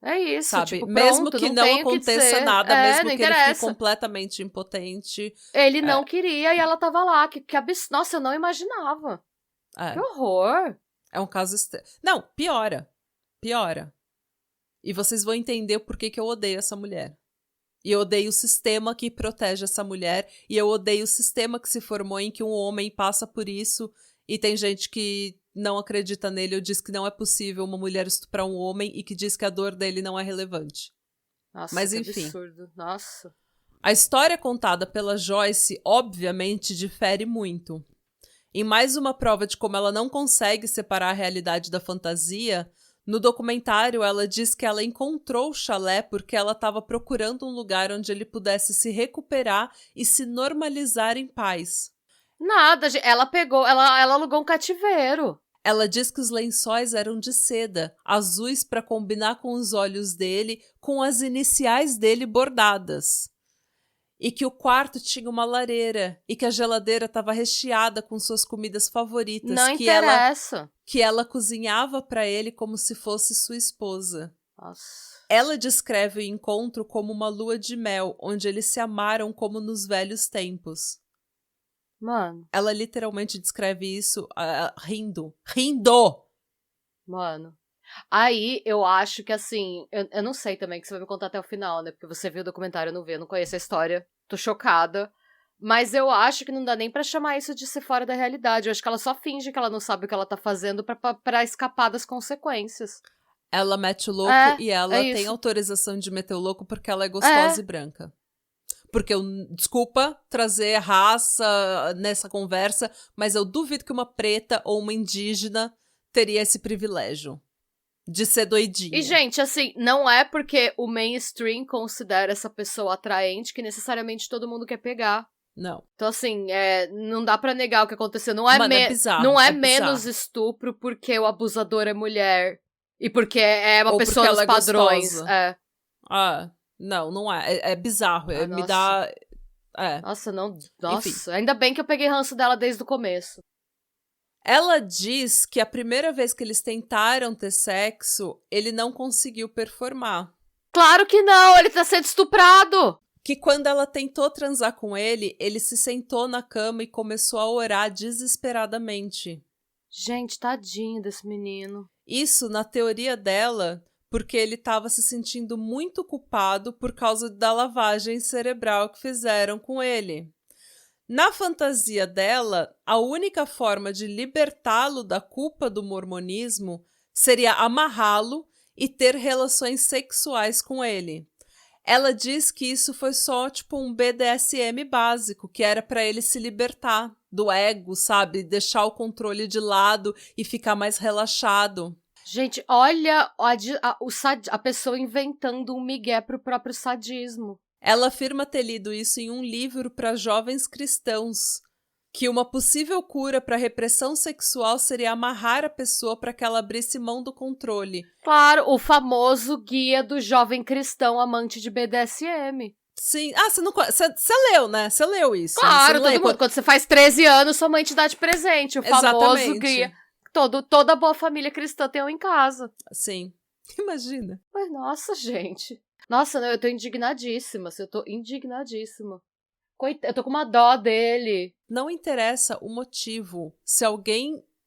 É isso, sabe? tipo, mesmo pronto, que não aconteça nada, mesmo que ele fique completamente impotente. Ele não queria e ela tava lá. Que absurdo. Nossa, eu não imaginava. Que horror. É um caso... Não, piora. E vocês vão entender o porquê que eu odeio essa mulher. E eu odeio o sistema que protege essa mulher. E eu odeio o sistema que se formou em que um homem passa por isso. E tem gente que não acredita nele ou diz que não é possível uma mulher estuprar um homem e que diz que a dor dele não é relevante. Nossa, mas que enfim. absurdo. Nossa. A história contada pela Joyce, obviamente, difere muito. Em mais uma prova de como ela não consegue separar a realidade da fantasia, no documentário ela diz que ela encontrou o chalé porque ela estava procurando um lugar onde ele pudesse se recuperar e se normalizar em paz. Nada, ela alugou um cativeiro. Ela diz que os lençóis eram de seda, azuis para combinar com os olhos dele, com as iniciais dele bordadas. E que o quarto tinha uma lareira, e que a geladeira estava recheada com suas comidas favoritas. Não interessa. Que ela cozinhava para ele como se fosse sua esposa. Nossa. Ela descreve o encontro como uma lua de mel, onde eles se amaram como nos velhos tempos. Mano. Ela literalmente descreve isso rindo. Mano. Aí, eu acho que assim, eu não sei também, que você vai me contar até o final, né? Porque você viu o documentário, eu não vi, eu não conheço a história. Tô chocada. Mas eu acho que não dá nem pra chamar isso de ser fora da realidade. Eu acho que ela só finge que ela não sabe o que ela tá fazendo pra escapar das consequências. Ela mete o louco e ela tem autorização de meter o louco porque ela é gostosa e branca. Porque desculpa trazer raça nessa conversa, mas eu duvido que uma preta ou uma indígena teria esse privilégio de ser doidinha. E, gente, assim, não é porque o mainstream considera essa pessoa atraente que necessariamente todo mundo quer pegar. Não. Então, assim, não dá pra negar o que aconteceu. Não é, é bizarro, não é menos estupro porque o abusador é mulher. E porque é uma pessoa dos padrões. Não é. É bizarro. Me dá... Nossa, não... Nossa, enfim. Ainda bem que eu peguei ranço dela desde o começo. Ela diz que a primeira vez que eles tentaram ter sexo, ele não conseguiu performar. Claro que não! Ele tá sendo estuprado! Que quando ela tentou transar com ele, ele se sentou na cama e começou a orar desesperadamente. Gente, tadinho desse menino. Isso, na teoria dela, porque ele estava se sentindo muito culpado por causa da lavagem cerebral que fizeram com ele. Na fantasia dela, a única forma de libertá-lo da culpa do mormonismo seria amarrá-lo e ter relações sexuais com ele. Ela diz que isso foi só tipo um BDSM básico, que era para ele se libertar do ego, sabe? Deixar o controle de lado e ficar mais relaxado. Gente, olha a pessoa inventando um migué pro próprio sadismo. Ela afirma ter lido isso em um livro para jovens cristãos, que uma possível cura para repressão sexual seria amarrar a pessoa para que ela abrisse mão do controle. Claro, o famoso guia do jovem cristão amante de BDSM. Sim. Ah, você leu, né? Você leu isso. Claro, todo mundo. Quando você faz 13 anos, sua mãe te dá de presente. O famoso que toda boa família cristã tem um em casa. Sim. Imagina. Mas, nossa, gente. Nossa, eu tô indignadíssima. Eu tô indignadíssima. Eu tô com uma dó dele. Não interessa o motivo.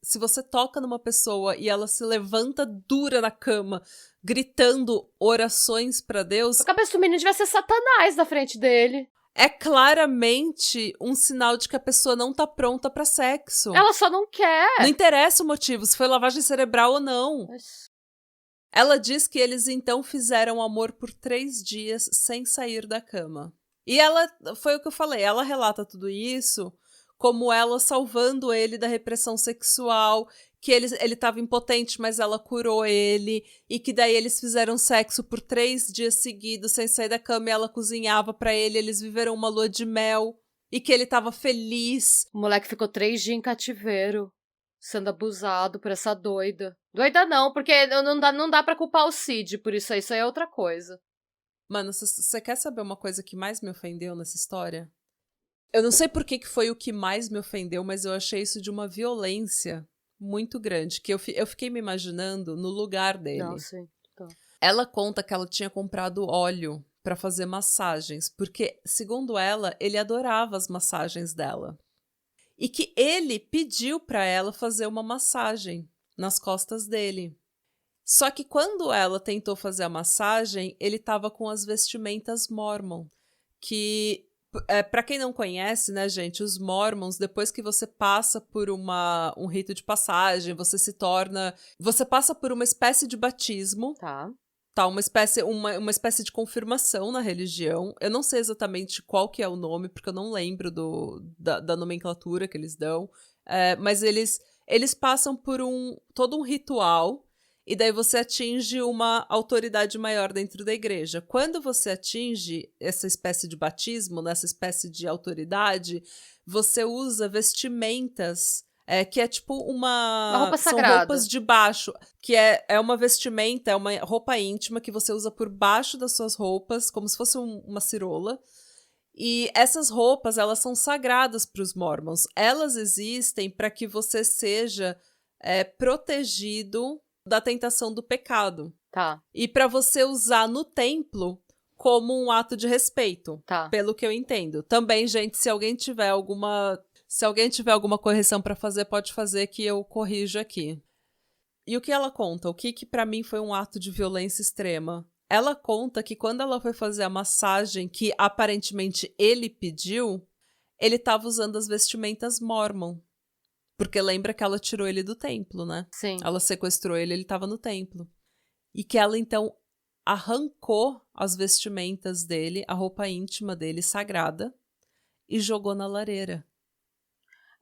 Se você toca numa pessoa e ela se levanta dura na cama, gritando orações pra Deus... A cabeça do menino devia ser Satanás na frente dele. É claramente um sinal de que a pessoa não tá pronta pra sexo. Ela só não quer. Não interessa o motivo, se foi lavagem cerebral ou não. Ela diz que eles então fizeram amor por 3 dias sem sair da cama. E foi o que eu falei, ela relata tudo isso como ela salvando ele da repressão sexual, que ele estava impotente, mas ela curou ele, e que daí eles fizeram sexo por 3 dias seguidos, sem sair da cama, e ela cozinhava pra ele, eles viveram uma lua de mel, e que ele tava feliz. O moleque ficou 3 dias em cativeiro, sendo abusado por essa doida. Doida não, porque não dá pra culpar o Cid por isso aí é outra coisa. Mano, você quer saber uma coisa que mais me ofendeu nessa história? Eu não sei por que foi o que mais me ofendeu, mas eu achei isso de uma violência muito grande, que eu fiquei me imaginando no lugar dele. Não, sim. Tá. Ela conta que ela tinha comprado óleo pra fazer massagens, porque, segundo ela, ele adorava as massagens dela. E que ele pediu pra ela fazer uma massagem nas costas dele. Só que quando ela tentou fazer a massagem, ele tava com as vestimentas Mormon, que... pra quem não conhece, né, gente, os Mormons, depois que você passa por um rito de passagem, você passa por uma espécie de batismo. Tá, uma espécie de confirmação na religião. Eu não sei exatamente qual que é o nome, porque eu não lembro da nomenclatura que eles dão. Mas eles passam por todo um ritual. E daí você atinge uma autoridade maior dentro da igreja. Quando você atinge essa espécie de batismo, nessa espécie de autoridade, você usa vestimentas, que é tipo uma roupa sagrada. São roupas de baixo, que é uma vestimenta, é uma roupa íntima que você usa por baixo das suas roupas, como se fosse uma cirola. E essas roupas, elas são sagradas para os Mormons. Elas existem para que você seja protegido da tentação do pecado. Tá. E para você usar no templo como um ato de respeito. Tá. Pelo que eu entendo. Também, gente, se alguém tiver alguma correção para fazer, pode fazer que eu corrijo aqui. E o que ela conta? O que para mim foi um ato de violência extrema? Ela conta que quando ela foi fazer a massagem que aparentemente ele pediu, ele estava usando as vestimentas Mormon. Porque lembra que ela tirou ele do templo, né? Sim. Ela sequestrou ele estava no templo. E que ela, então, arrancou as vestimentas dele, a roupa íntima dele, sagrada, e jogou na lareira.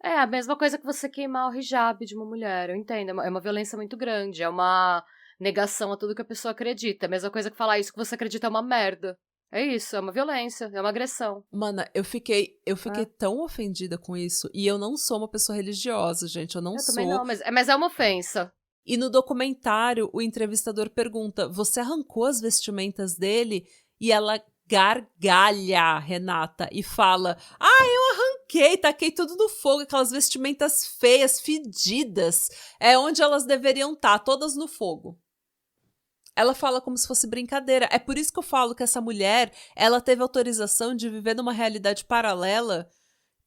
É a mesma coisa que você queimar o hijab de uma mulher, eu entendo. É uma violência muito grande, é uma negação a tudo que a pessoa acredita. É a mesma coisa que falar isso que você acredita é uma merda. É isso, é uma violência, é uma agressão. Mana, eu fiquei tão ofendida com isso. E eu não sou uma pessoa religiosa, gente. Eu sou. Também não, mas é uma ofensa. E no documentário, o entrevistador pergunta, você arrancou as vestimentas dele? E ela gargalha, Renata, e fala, eu arranquei, taquei tudo no fogo, aquelas vestimentas feias, fedidas. É onde elas deveriam estar, todas no fogo. Ela fala como se fosse brincadeira. É por isso que eu falo que essa mulher, ela teve autorização de viver numa realidade paralela,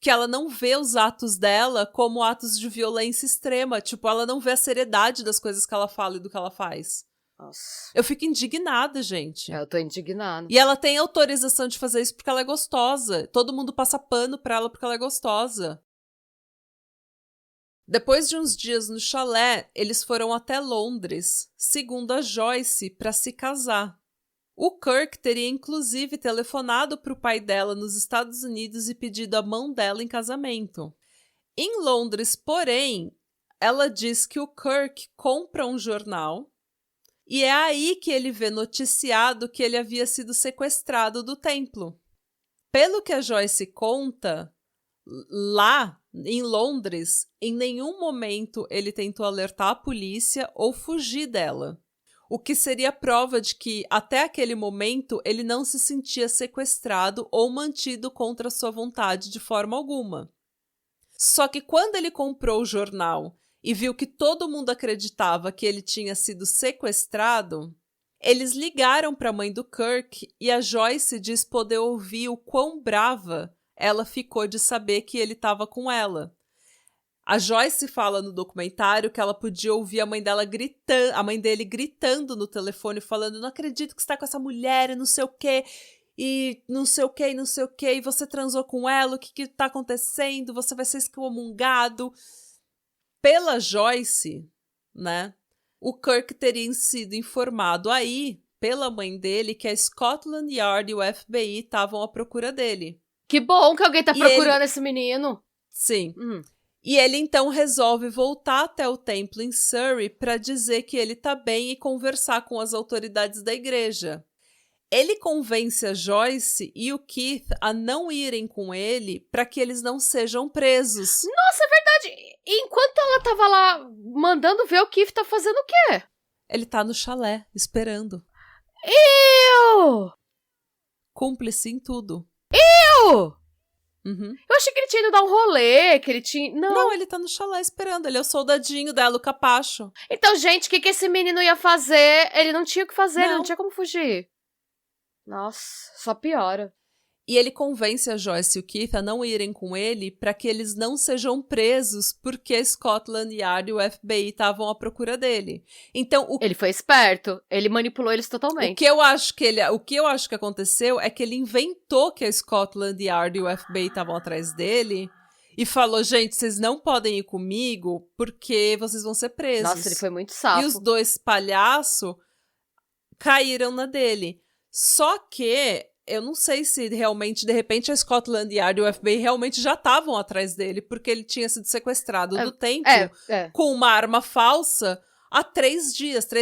que ela não vê os atos dela como atos de violência extrema. Tipo, ela não vê a seriedade das coisas que ela fala e do que ela faz. Nossa. Eu fico indignada, gente. Eu tô indignada. E ela tem autorização de fazer isso porque ela é gostosa. Todo mundo passa pano pra ela porque ela é gostosa. Depois de uns dias no chalé, eles foram até Londres, segundo a Joyce, para se casar. O Kirk teria inclusive telefonado para o pai dela nos Estados Unidos e pedido a mão dela em casamento. Em Londres, porém, ela diz que o Kirk compra um jornal e é aí que ele vê noticiado que ele havia sido sequestrado do templo. Pelo que a Joyce conta, lá em Londres, em nenhum momento ele tentou alertar a polícia ou fugir dela. o que seria prova de que, até aquele momento, ele não se sentia sequestrado ou mantido contra sua vontade de forma alguma. Só que quando ele comprou o jornal e viu que todo mundo acreditava que ele tinha sido sequestrado, eles ligaram para a mãe do Kirk e a Joyce diz poder ouvir o quão brava ela ficou de saber que ele estava com ela. A Joyce fala no documentário que ela podia ouvir a mãe dele gritando no telefone, falando: não acredito que você está com essa mulher e não sei o quê, e não sei o quê, e não sei o quê, e você transou com ela, o que está acontecendo? Você vai ser excomungado. Pela Joyce, né, o Kirk teria sido informado aí, pela mãe dele, que a Scotland Yard e o FBI estavam à procura dele. Que bom que alguém tá procurando esse menino. Sim. E ele então resolve voltar até o templo em Surrey para dizer que ele tá bem e conversar com as autoridades da igreja. Ele convence a Joyce e o Keith a não irem com ele para que eles não sejam presos. Nossa, é verdade! Enquanto ela tava lá mandando ver, o Keith tá fazendo o quê? Ele tá no chalé, esperando. Cúmplice em tudo. Uhum. Eu achei que ele tinha ido dar um rolê, que ele tinha... Não, ele tá no chalé esperando. Ele é o soldadinho dela, o capacho. Então, gente, o que esse menino ia fazer? Ele não tinha o que fazer, ele não tinha como fugir. Nossa, só piora. E ele convence a Joyce e o Keith a não irem com ele para que eles não sejam presos porque a Scotland Yard e o FBI estavam à procura dele. Então, ele foi esperto, ele manipulou eles totalmente. O que eu acho que aconteceu é que ele inventou que a Scotland Yard e o FBI estavam atrás dele e falou: gente, vocês não podem ir comigo porque vocês vão ser presos. Nossa, ele foi muito safo. E os dois palhaços caíram na dele. Só que eu não sei se realmente, de repente, a Scotland Yard e o FBI realmente já estavam atrás dele, porque ele tinha sido sequestrado do templo com uma arma falsa há 3,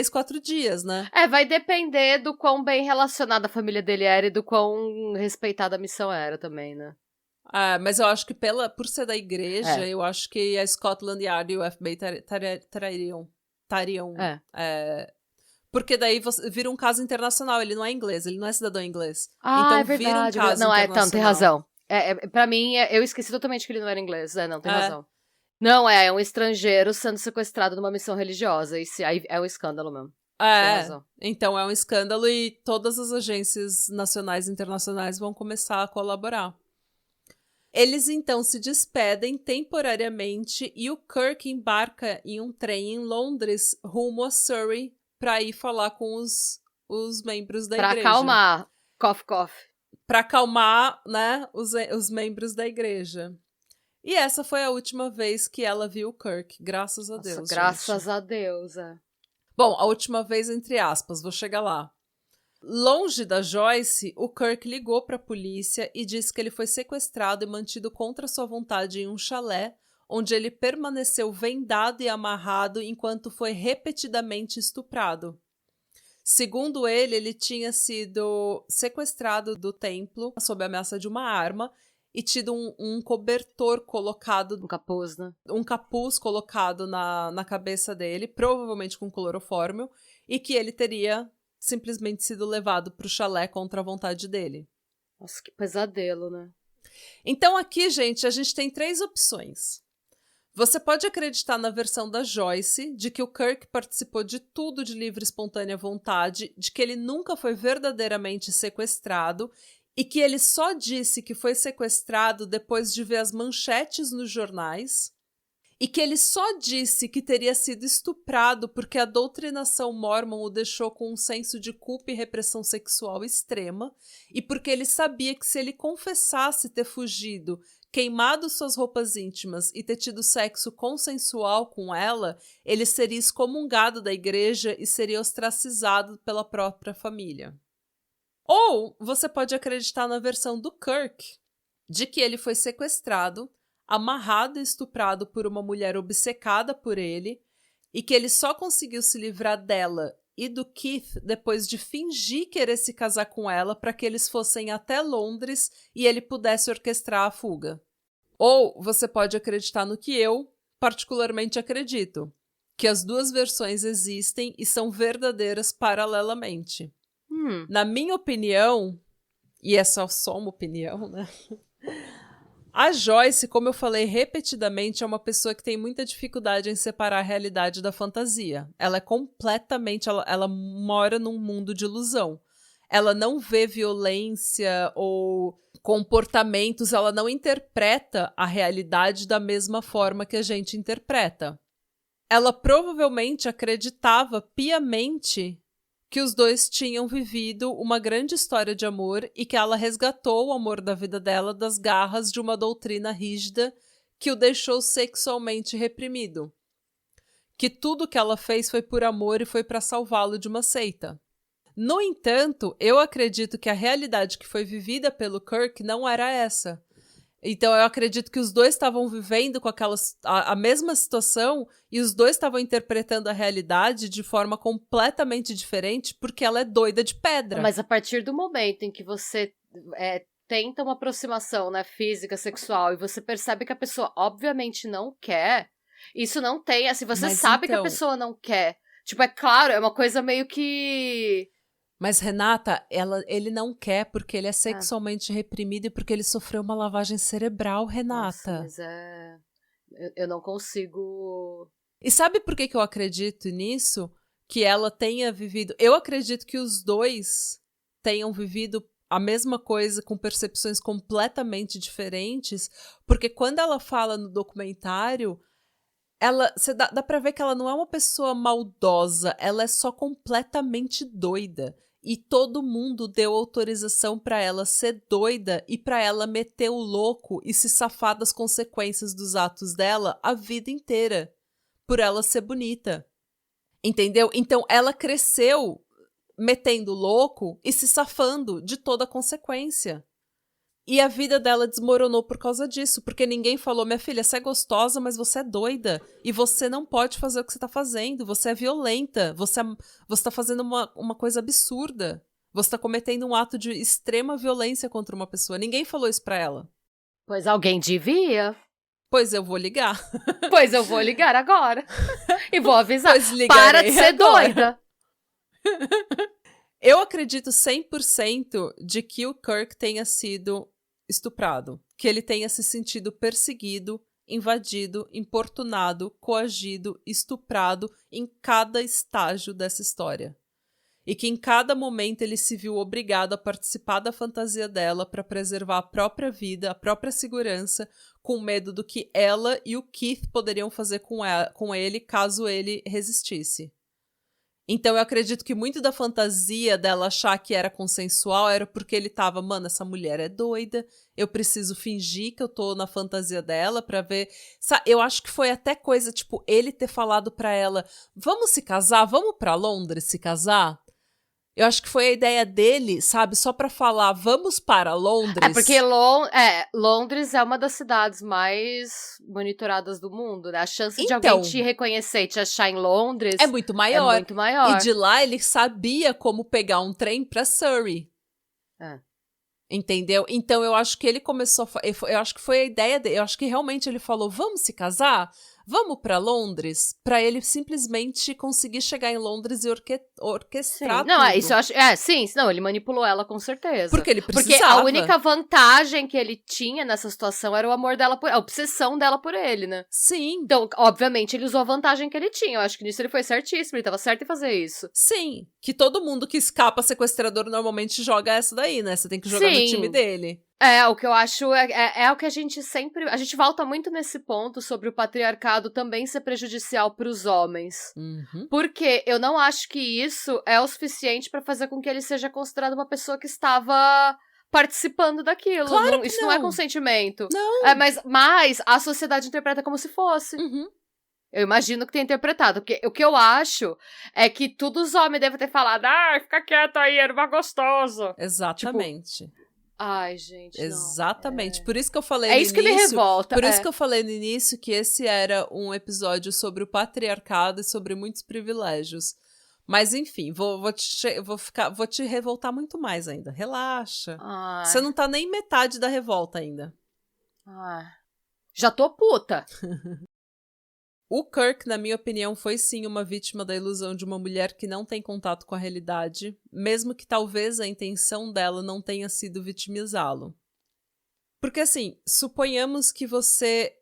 4 dias, né? Vai depender do quão bem relacionada a família dele era e do quão respeitada a missão era também, né? Mas eu acho que por ser da igreja, eu acho que a Scotland Yard e o FBI estariam. Porque daí vira um caso internacional, ele não é inglês, ele não é cidadão inglês. Então é verdade. Vira um caso internacional. Tem razão. Pra mim, eu esqueci totalmente que ele não era inglês. Tem razão. Não, é um estrangeiro sendo sequestrado numa missão religiosa. Isso aí é um escândalo mesmo. Então é um escândalo e todas as agências nacionais e internacionais vão começar a colaborar. Eles então se despedem temporariamente e o Kirk embarca em um trem em Londres rumo a Surrey para ir falar com os membros da igreja. Pra acalmar. Cough. Pra acalmar, né, os membros da igreja. E essa foi a última vez que ela viu o Kirk, graças a Deus. Graças a Deus, Bom, a última vez entre aspas, vou chegar lá. Longe da Joyce, o Kirk ligou para a polícia e disse que ele foi sequestrado e mantido contra sua vontade em um chalé, onde ele permaneceu vendado e amarrado enquanto foi repetidamente estuprado. Segundo ele tinha sido sequestrado do templo sob a ameaça de uma arma e tido um cobertor colocado... Um capuz, né? Um capuz colocado na cabeça dele, provavelmente com clorofórmio, e que ele teria simplesmente sido levado para o chalé contra a vontade dele. Nossa, que pesadelo, né? Então aqui, gente, a gente tem 3 opções. Você pode acreditar na versão da Joyce, de que o Kirk participou de tudo de livre e espontânea vontade, de que ele nunca foi verdadeiramente sequestrado e que ele só disse que foi sequestrado depois de ver as manchetes nos jornais, e que ele só disse que teria sido estuprado porque a doutrinação mórmon o deixou com um senso de culpa e repressão sexual extrema, e porque ele sabia que se ele confessasse ter fugido, queimado suas roupas íntimas e ter tido sexo consensual com ela, ele seria excomungado da igreja e seria ostracizado pela própria família. Ou você pode acreditar na versão do Kirk, de que ele foi sequestrado, amarrado e estuprado por uma mulher obcecada por ele, e que ele só conseguiu se livrar dela e do Keith depois de fingir querer se casar com ela para que eles fossem até Londres e ele pudesse orquestrar a fuga. Ou você pode acreditar no que eu particularmente acredito, que as duas versões existem e são verdadeiras paralelamente. Na minha opinião, e é só uma opinião, né? A Joyce, como eu falei repetidamente, é uma pessoa que tem muita dificuldade em separar a realidade da fantasia. Ela é completamente... Ela mora num mundo de ilusão. Ela não vê violência ou comportamentos, ela não interpreta a realidade da mesma forma que a gente interpreta. Ela provavelmente acreditava piamente que os dois tinham vivido uma grande história de amor e que ela resgatou o amor da vida dela das garras de uma doutrina rígida que o deixou sexualmente reprimido. Que tudo que ela fez foi por amor e foi para salvá-lo de uma seita. No entanto, eu acredito que a realidade que foi vivida pelo Kirk não era essa. Então eu acredito que os dois estavam vivendo com a mesma situação e os dois estavam interpretando a realidade de forma completamente diferente porque ela é doida de pedra. Mas a partir do momento em que você tenta uma aproximação, né, física, sexual, e você percebe que a pessoa obviamente não quer, isso não tem, assim, você sabe que a pessoa não quer. Tipo, é claro, é uma coisa meio que... Mas, Renata, ele não quer porque ele é sexualmente reprimido e porque ele sofreu uma lavagem cerebral, Renata. Nossa, mas eu não consigo... E sabe por que eu acredito nisso? Que ela tenha vivido... Eu acredito que os dois tenham vivido a mesma coisa com percepções completamente diferentes, porque quando ela fala no documentário... Dá pra ver que ela não é uma pessoa maldosa, ela é só completamente doida. E todo mundo deu autorização pra ela ser doida e pra ela meter o louco e se safar das consequências dos atos dela a vida inteira. Por ela ser bonita. Entendeu? Então ela cresceu metendo louco e se safando de toda a consequência. E a vida dela desmoronou por causa disso, porque ninguém falou, minha filha, você é gostosa, mas você é doida, e você não pode fazer o que você tá fazendo, você é violenta, você tá fazendo uma coisa absurda, você tá cometendo um ato de extrema violência contra uma pessoa. Ninguém falou isso pra ela. Pois alguém devia. Pois eu vou ligar. Pois eu vou ligar agora. E vou avisar, para de ser agora. doida. Eu acredito 100% de que o Kirk tenha sido estuprado. Que ele tenha se sentido perseguido, invadido, importunado, coagido, estuprado em cada estágio dessa história. E que em cada momento ele se viu obrigado a participar da fantasia dela para preservar a própria vida, a própria segurança, com medo do que ela e o Keith poderiam fazer com ele caso ele resistisse. Então eu acredito que muito da fantasia dela achar que era consensual era porque ele tava, mano, essa mulher é doida, eu preciso fingir que eu tô na fantasia dela pra ver... Eu acho que foi até coisa, tipo, ele ter falado pra ela, vamos se casar, vamos pra Londres se casar? Eu acho que foi a ideia dele, sabe, só pra falar, vamos para Londres. É porque Londres é uma das cidades mais monitoradas do mundo, né? A chance de alguém te reconhecer e te achar em Londres é muito maior. É muito maior. E de lá ele sabia como pegar um trem pra Surrey. Entendeu? Então eu acho que ele começou eu acho que foi a ideia dele, eu acho que realmente ele falou, vamos se casar? Vamos pra Londres? Pra ele simplesmente conseguir chegar em Londres e orquestrar tudo. Não, isso eu acho... sim, não, ele manipulou ela com certeza. Porque ele precisava. Porque a única vantagem que ele tinha nessa situação era o amor dela a obsessão dela por ele, né? Sim. Então, obviamente, ele usou a vantagem que ele tinha. Eu acho que nisso ele foi certíssimo, ele tava certo em fazer isso. Sim, que todo mundo que escapa sequestrador normalmente joga essa daí, né? Você tem que jogar no time dele. O que eu acho é o que a gente sempre... A gente volta muito nesse ponto sobre o patriarcado também ser prejudicial pros homens. Uhum. Porque eu não acho que isso é o suficiente pra fazer com que ele seja considerado uma pessoa que estava participando daquilo. Claro que isso não é consentimento. Não. Mas a sociedade interpreta como se fosse. Uhum. Eu imagino que tenha interpretado. Porque o que eu acho é que todos os homens devem ter falado, fica quieto aí, era uma gostosa. Exatamente. Tipo, ai, gente, exatamente. Não. Por isso que eu falei no início... É isso que me revolta. Por isso que eu falei no início que esse era um episódio sobre o patriarcado e sobre muitos privilégios. Mas, enfim, vou te revoltar muito mais ainda. Relaxa. Ai. Você não tá nem metade da revolta ainda. Já tô puta. O Kirk, na minha opinião, foi sim uma vítima da ilusão de uma mulher que não tem contato com a realidade, mesmo que talvez a intenção dela não tenha sido vitimizá-lo. Porque assim, suponhamos que você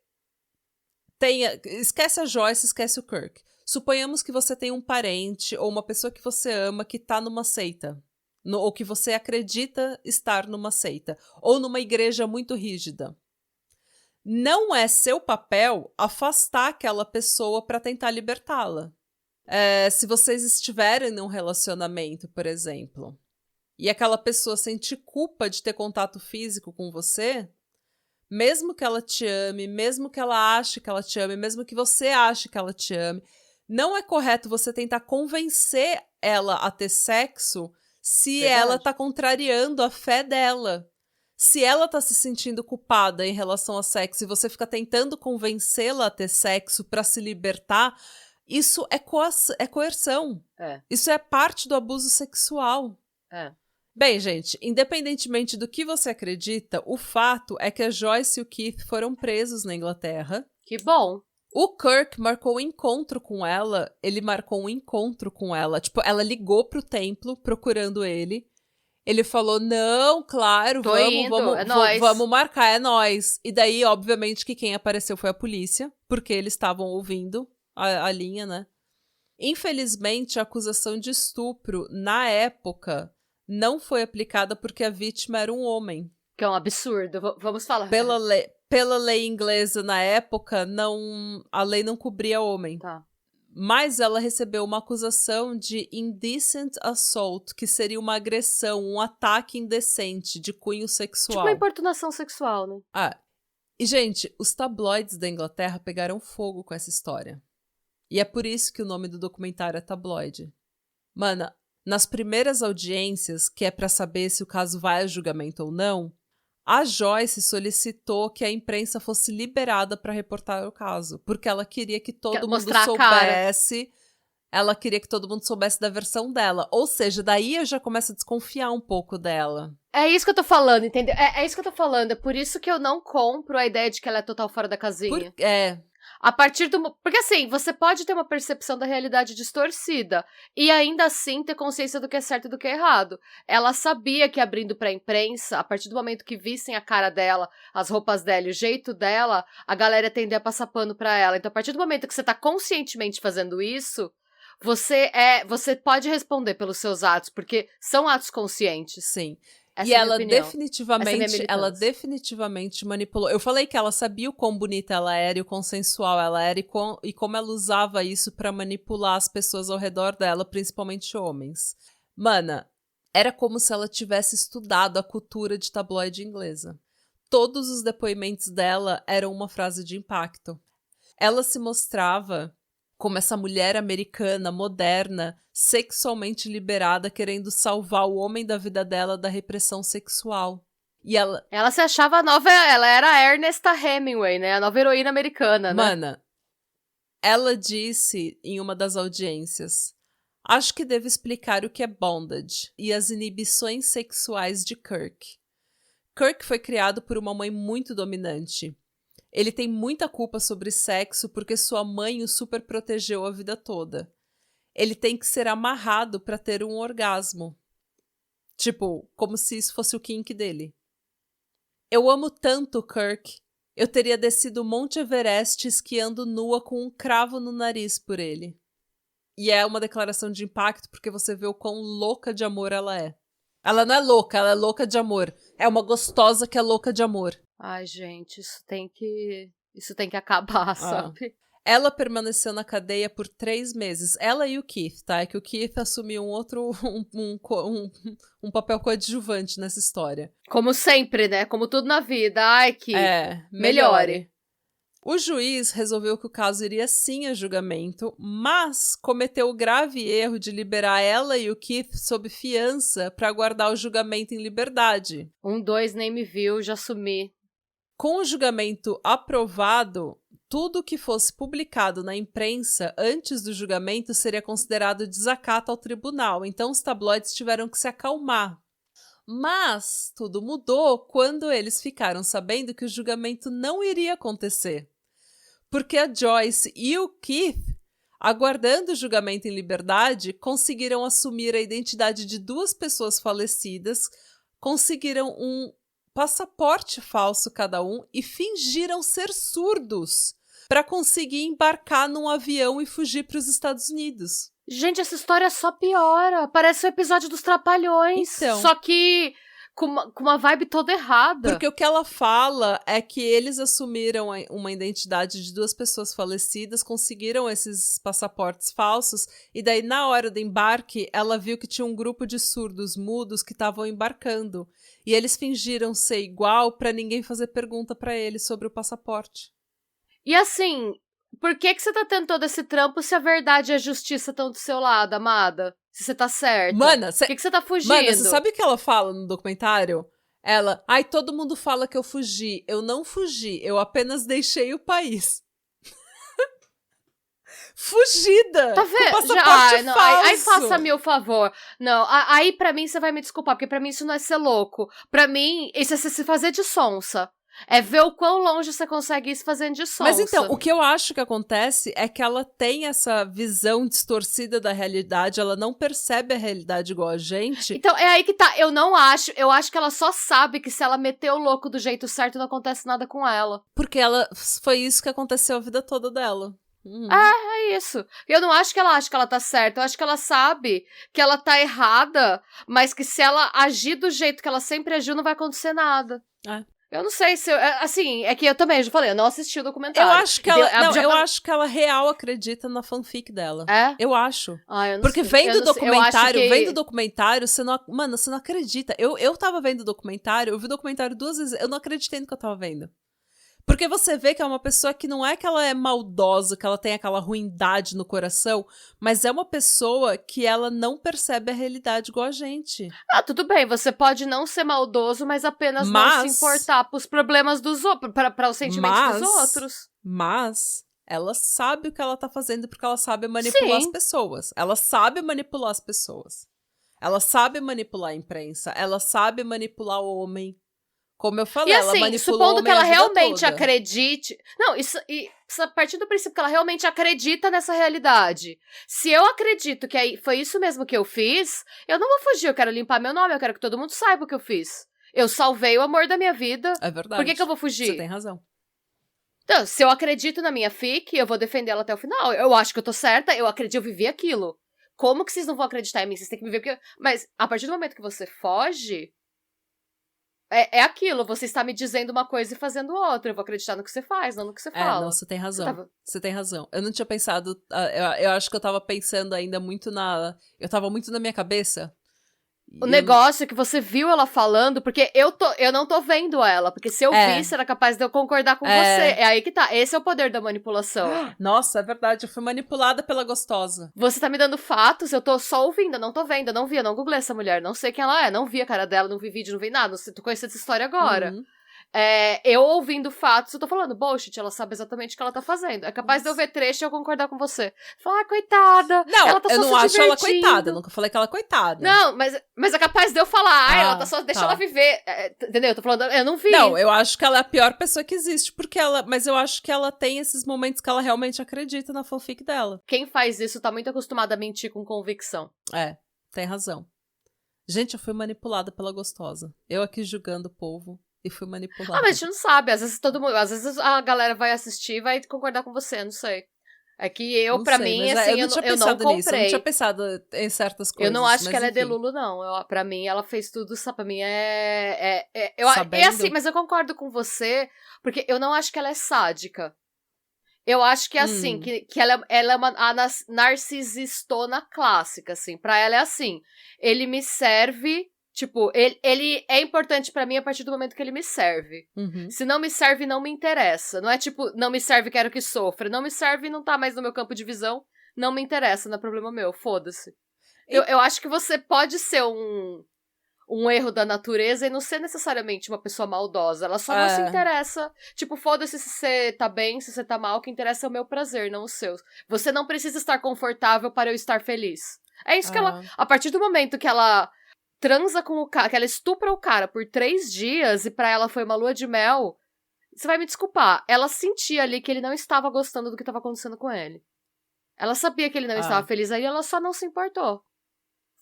tenha... Esquece a Joyce, esquece o Kirk. Suponhamos que você tem um parente ou uma pessoa que você ama que tá numa seita. Ou que você acredita estar numa seita. Ou numa igreja muito rígida. Não é seu papel afastar aquela pessoa para tentar libertá-la. Se vocês estiverem num relacionamento, por exemplo, e aquela pessoa sente culpa de ter contato físico com você, mesmo que ela te ame, mesmo que ela ache que ela te ame, mesmo que você ache que ela te ame, não é correto você tentar convencer ela a ter sexo se ela tá contrariando a fé dela. Se ela tá se sentindo culpada em relação ao sexo e você fica tentando convencê-la a ter sexo pra se libertar, isso é coerção. Isso é parte do abuso sexual. Bem, gente, independentemente do que você acredita, o fato é que a Joyce e o Keith foram presos na Inglaterra. Que bom! O Kirk marcou um encontro com ela. Ele marcou um encontro com ela. Tipo, ela ligou pro templo procurando ele. Ele falou, não, claro, vamos marcar, é nóis. E daí, obviamente, que quem apareceu foi a polícia, porque eles estavam ouvindo a linha, né? Infelizmente, a acusação de estupro, na época, não foi aplicada porque a vítima era um homem. Que é um absurdo, vamos falar. Pela lei inglesa, na época, a lei não cobria homem. Tá. Mas ela recebeu uma acusação de indecent assault, que seria uma agressão, um ataque indecente de cunho sexual. Tipo uma importunação sexual, né? E, gente, os tabloides da Inglaterra pegaram fogo com essa história. E é por isso que o nome do documentário é tabloide. Mana, nas primeiras audiências, que é pra saber se o caso vai a julgamento ou não, a Joyce solicitou que a imprensa fosse liberada para reportar o caso, porque ela queria que todo mundo soubesse. Ela queria que todo mundo soubesse da versão dela. Ou seja, daí eu já começo a desconfiar um pouco dela. É isso que eu tô falando, entendeu? É isso que eu tô falando. É por isso que eu não compro a ideia de que ela é total fora da casinha. A partir do... Porque assim, você pode ter uma percepção da realidade distorcida e ainda assim ter consciência do que é certo e do que é errado. Ela sabia que abrindo pra imprensa, a partir do momento que vissem a cara dela, as roupas dela e o jeito dela, a galera ia tender a passar pano pra ela. Então, a partir do momento que você tá conscientemente fazendo isso, você pode responder pelos seus atos, porque são atos conscientes. Sim. E ela definitivamente manipulou. Eu falei que ela sabia o quão bonita ela era e o quão sensual ela era e como ela usava isso pra manipular as pessoas ao redor dela, principalmente homens. Mana, era como se ela tivesse estudado a cultura de tabloide inglesa. Todos os depoimentos dela eram uma frase de impacto. Ela se mostrava como essa mulher americana, moderna, sexualmente liberada, querendo salvar o homem da vida dela da repressão sexual. E ela se achava ela era a Ernesta Hemingway, né? A nova heroína americana, né? Mana, ela disse em uma das audiências, acho que devo explicar o que é bondage e as inibições sexuais de Kirk. Kirk foi criado por uma mãe muito dominante. Ele tem muita culpa sobre sexo porque sua mãe o super protegeu a vida toda. Ele tem que ser amarrado pra ter um orgasmo. Tipo, como se isso fosse o kink dele. Eu amo tanto o Kirk. Eu teria descido o Monte Everest esquiando nua com um cravo no nariz por ele. E é uma declaração de impacto porque você vê o quão louca de amor ela é. Ela não é louca, ela é louca de amor. É uma gostosa que é louca de amor. Ai, gente, isso tem que acabar, sabe? Ela permaneceu na cadeia por 3 meses. Ela e o Keith, tá? É que o Keith assumiu um papel coadjuvante nessa história. Como sempre, né? Como tudo na vida. Ai, Keith, melhore. O juiz resolveu que o caso iria sim a julgamento, mas cometeu o grave erro de liberar ela e o Keith sob fiança para aguardar o julgamento em liberdade. 2 nem me viu, já sumi. Com o julgamento aprovado, tudo que fosse publicado na imprensa antes do julgamento seria considerado desacato ao tribunal, então os tabloides tiveram que se acalmar. Mas tudo mudou quando eles ficaram sabendo que o julgamento não iria acontecer. porque a Joyce e o Keith, aguardando o julgamento em liberdade, conseguiram assumir a identidade de 2 pessoas falecidas, conseguiram um passaporte falso cada um e fingiram ser surdos para conseguir embarcar num avião e fugir para os Estados Unidos. Gente, essa história só piora. Parece um episódio dos Trapalhões. Então, só que com uma vibe toda errada. Porque o que ela fala é que eles assumiram uma identidade de 2 pessoas falecidas, conseguiram esses passaportes falsos, e daí na hora do embarque ela viu que tinha um grupo de surdos mudos que estavam embarcando. E eles fingiram ser igual pra ninguém fazer pergunta pra eles sobre o passaporte. E assim, por que você tá tendo todo esse trampo se a verdade e a justiça estão do seu lado, amada? Se você tá certa. Mana, por que você tá fugindo? Mana, você sabe o que ela fala no documentário? Ela, todo mundo fala que eu fugi. Eu não fugi, eu apenas deixei o país. Fugida! Tá vendo? Com passaporte falso. Aí faça-me o favor. Não, aí pra mim você vai me desculpar, porque pra mim isso não é ser louco. Pra mim, isso é se fazer de sonsa. É ver o quão longe você consegue ir se fazendo de sonsa. Mas então, o que eu acho que acontece é que ela tem essa visão distorcida da realidade, ela não percebe a realidade igual a gente. Então, é aí que tá. Eu acho que ela só sabe que se ela meter o louco do jeito certo, não acontece nada com ela. Porque foi isso que aconteceu a vida toda dela. É isso. Eu não acho que ela acha que ela tá certa. Eu acho que ela sabe que ela tá errada, mas que se ela agir do jeito que ela sempre agiu, não vai acontecer nada. Eu não sei se assim, é que eu também, já falei, eu não assisti o documentário. Eu acho que acho que ela real acredita na fanfic dela. É? Eu acho. Eu não Porque sei. vendo o documentário, você não, mano, você não acredita. Eu tava vendo o documentário, eu vi o documentário 2 vezes, eu não acreditei no que eu tava vendo. Porque você vê que é uma pessoa que não é que ela é maldosa, que ela tem aquela ruindade no coração, mas é uma pessoa que ela não percebe a realidade igual a gente. Tudo bem, você pode não ser maldoso, mas apenas não se importar pros problemas dos outros, para os sentimentos dos outros. Mas ela sabe o que ela tá fazendo porque ela sabe manipular as pessoas. Ela sabe manipular as pessoas. Ela sabe manipular a imprensa. Ela sabe manipular o homem. Como eu falei, ela manipulou supondo que ela realmente toda. acredite... Não, isso a partir do princípio que ela realmente acredita nessa realidade. Se eu acredito que foi isso mesmo que eu fiz, eu não vou fugir, eu quero limpar meu nome, eu quero que todo mundo saiba o que eu fiz. Eu salvei o amor da minha vida. É verdade. Por que eu vou fugir? Você tem razão. Então, se eu acredito na minha fic, eu vou defender ela até o final. Eu acho que eu tô certa, eu vivi aquilo. Como que vocês não vão acreditar em mim? Vocês têm que viver porque... Mas, a partir do momento que você foge... É aquilo, você está me dizendo uma coisa e fazendo outra. Eu vou acreditar no que você faz, não no que você fala. Não, você tem razão. Você tem razão. Eu não tinha pensado... Eu acho que eu tava pensando ainda muito eu tava muito na minha cabeça. O negócio é que você viu ela falando, porque eu não tô vendo ela. Porque se eu visse, era capaz de eu concordar com você. É aí que tá. Esse é o poder da manipulação. Nossa, é verdade. Eu fui manipulada pela gostosa. Você tá me dando fatos, eu tô só ouvindo, eu não tô vendo. Eu não vi, eu não googlei essa mulher. Não sei quem ela é. Não vi a cara dela, não vi vídeo, não vi nada. Não tô conhecendo essa história agora. Eu ouvindo fatos, eu tô falando, bullshit, ela sabe exatamente o que ela tá fazendo. É capaz de eu ver trecho e eu concordar com você. Falar, coitada. Não, ela tá eu só não se acho ela divertindo. coitada. Eu nunca falei que ela é coitada. Não, mas é capaz de eu falar, ela tá só, deixa ela viver. Entendeu? Eu tô falando, eu não vi. Não, eu acho que ela é a pior pessoa que existe, mas eu acho que ela tem esses momentos que ela realmente acredita na fanfic dela. Quem faz isso tá muito acostumado a mentir com convicção. Tem razão. Gente, eu fui manipulada pela gostosa. Eu aqui julgando o povo. E fui manipulada. Mas a gente não sabe. Às vezes a galera vai assistir e vai concordar com você, não sei. É que pra mim, assim, eu não comprei. Nisso, eu não tinha pensado em certas coisas. Eu não acho que ela é Delulu, não. Pra mim, ela fez tudo, sabe? Pra mim é assim, mas eu concordo com você, porque eu não acho que ela é sádica. Eu acho que é assim, que ela é uma narcisistona clássica, assim. Pra ela é assim, ele me serve... Tipo, ele é importante pra mim a partir do momento que ele me serve. Se não me serve, não me interessa. Não é tipo, não me serve, quero que sofra. Não me serve, não tá mais no meu campo de visão. Não me interessa, não é problema meu. Foda-se. Eu acho que você pode ser um erro da natureza e não ser necessariamente uma pessoa maldosa. Ela só não se interessa. Tipo, foda-se se você tá bem, se você tá mal. O que interessa é o meu prazer, não o seu. Você não precisa estar confortável para eu estar feliz. É isso que ela... A partir do momento que ela... transa com o cara, que ela estupra o cara por 3 dias e pra ela foi uma lua de mel, você vai me desculpar, ela sentia ali que ele não estava gostando do que estava acontecendo com ele. Ela sabia que ele não estava feliz aí, ela só não se importou.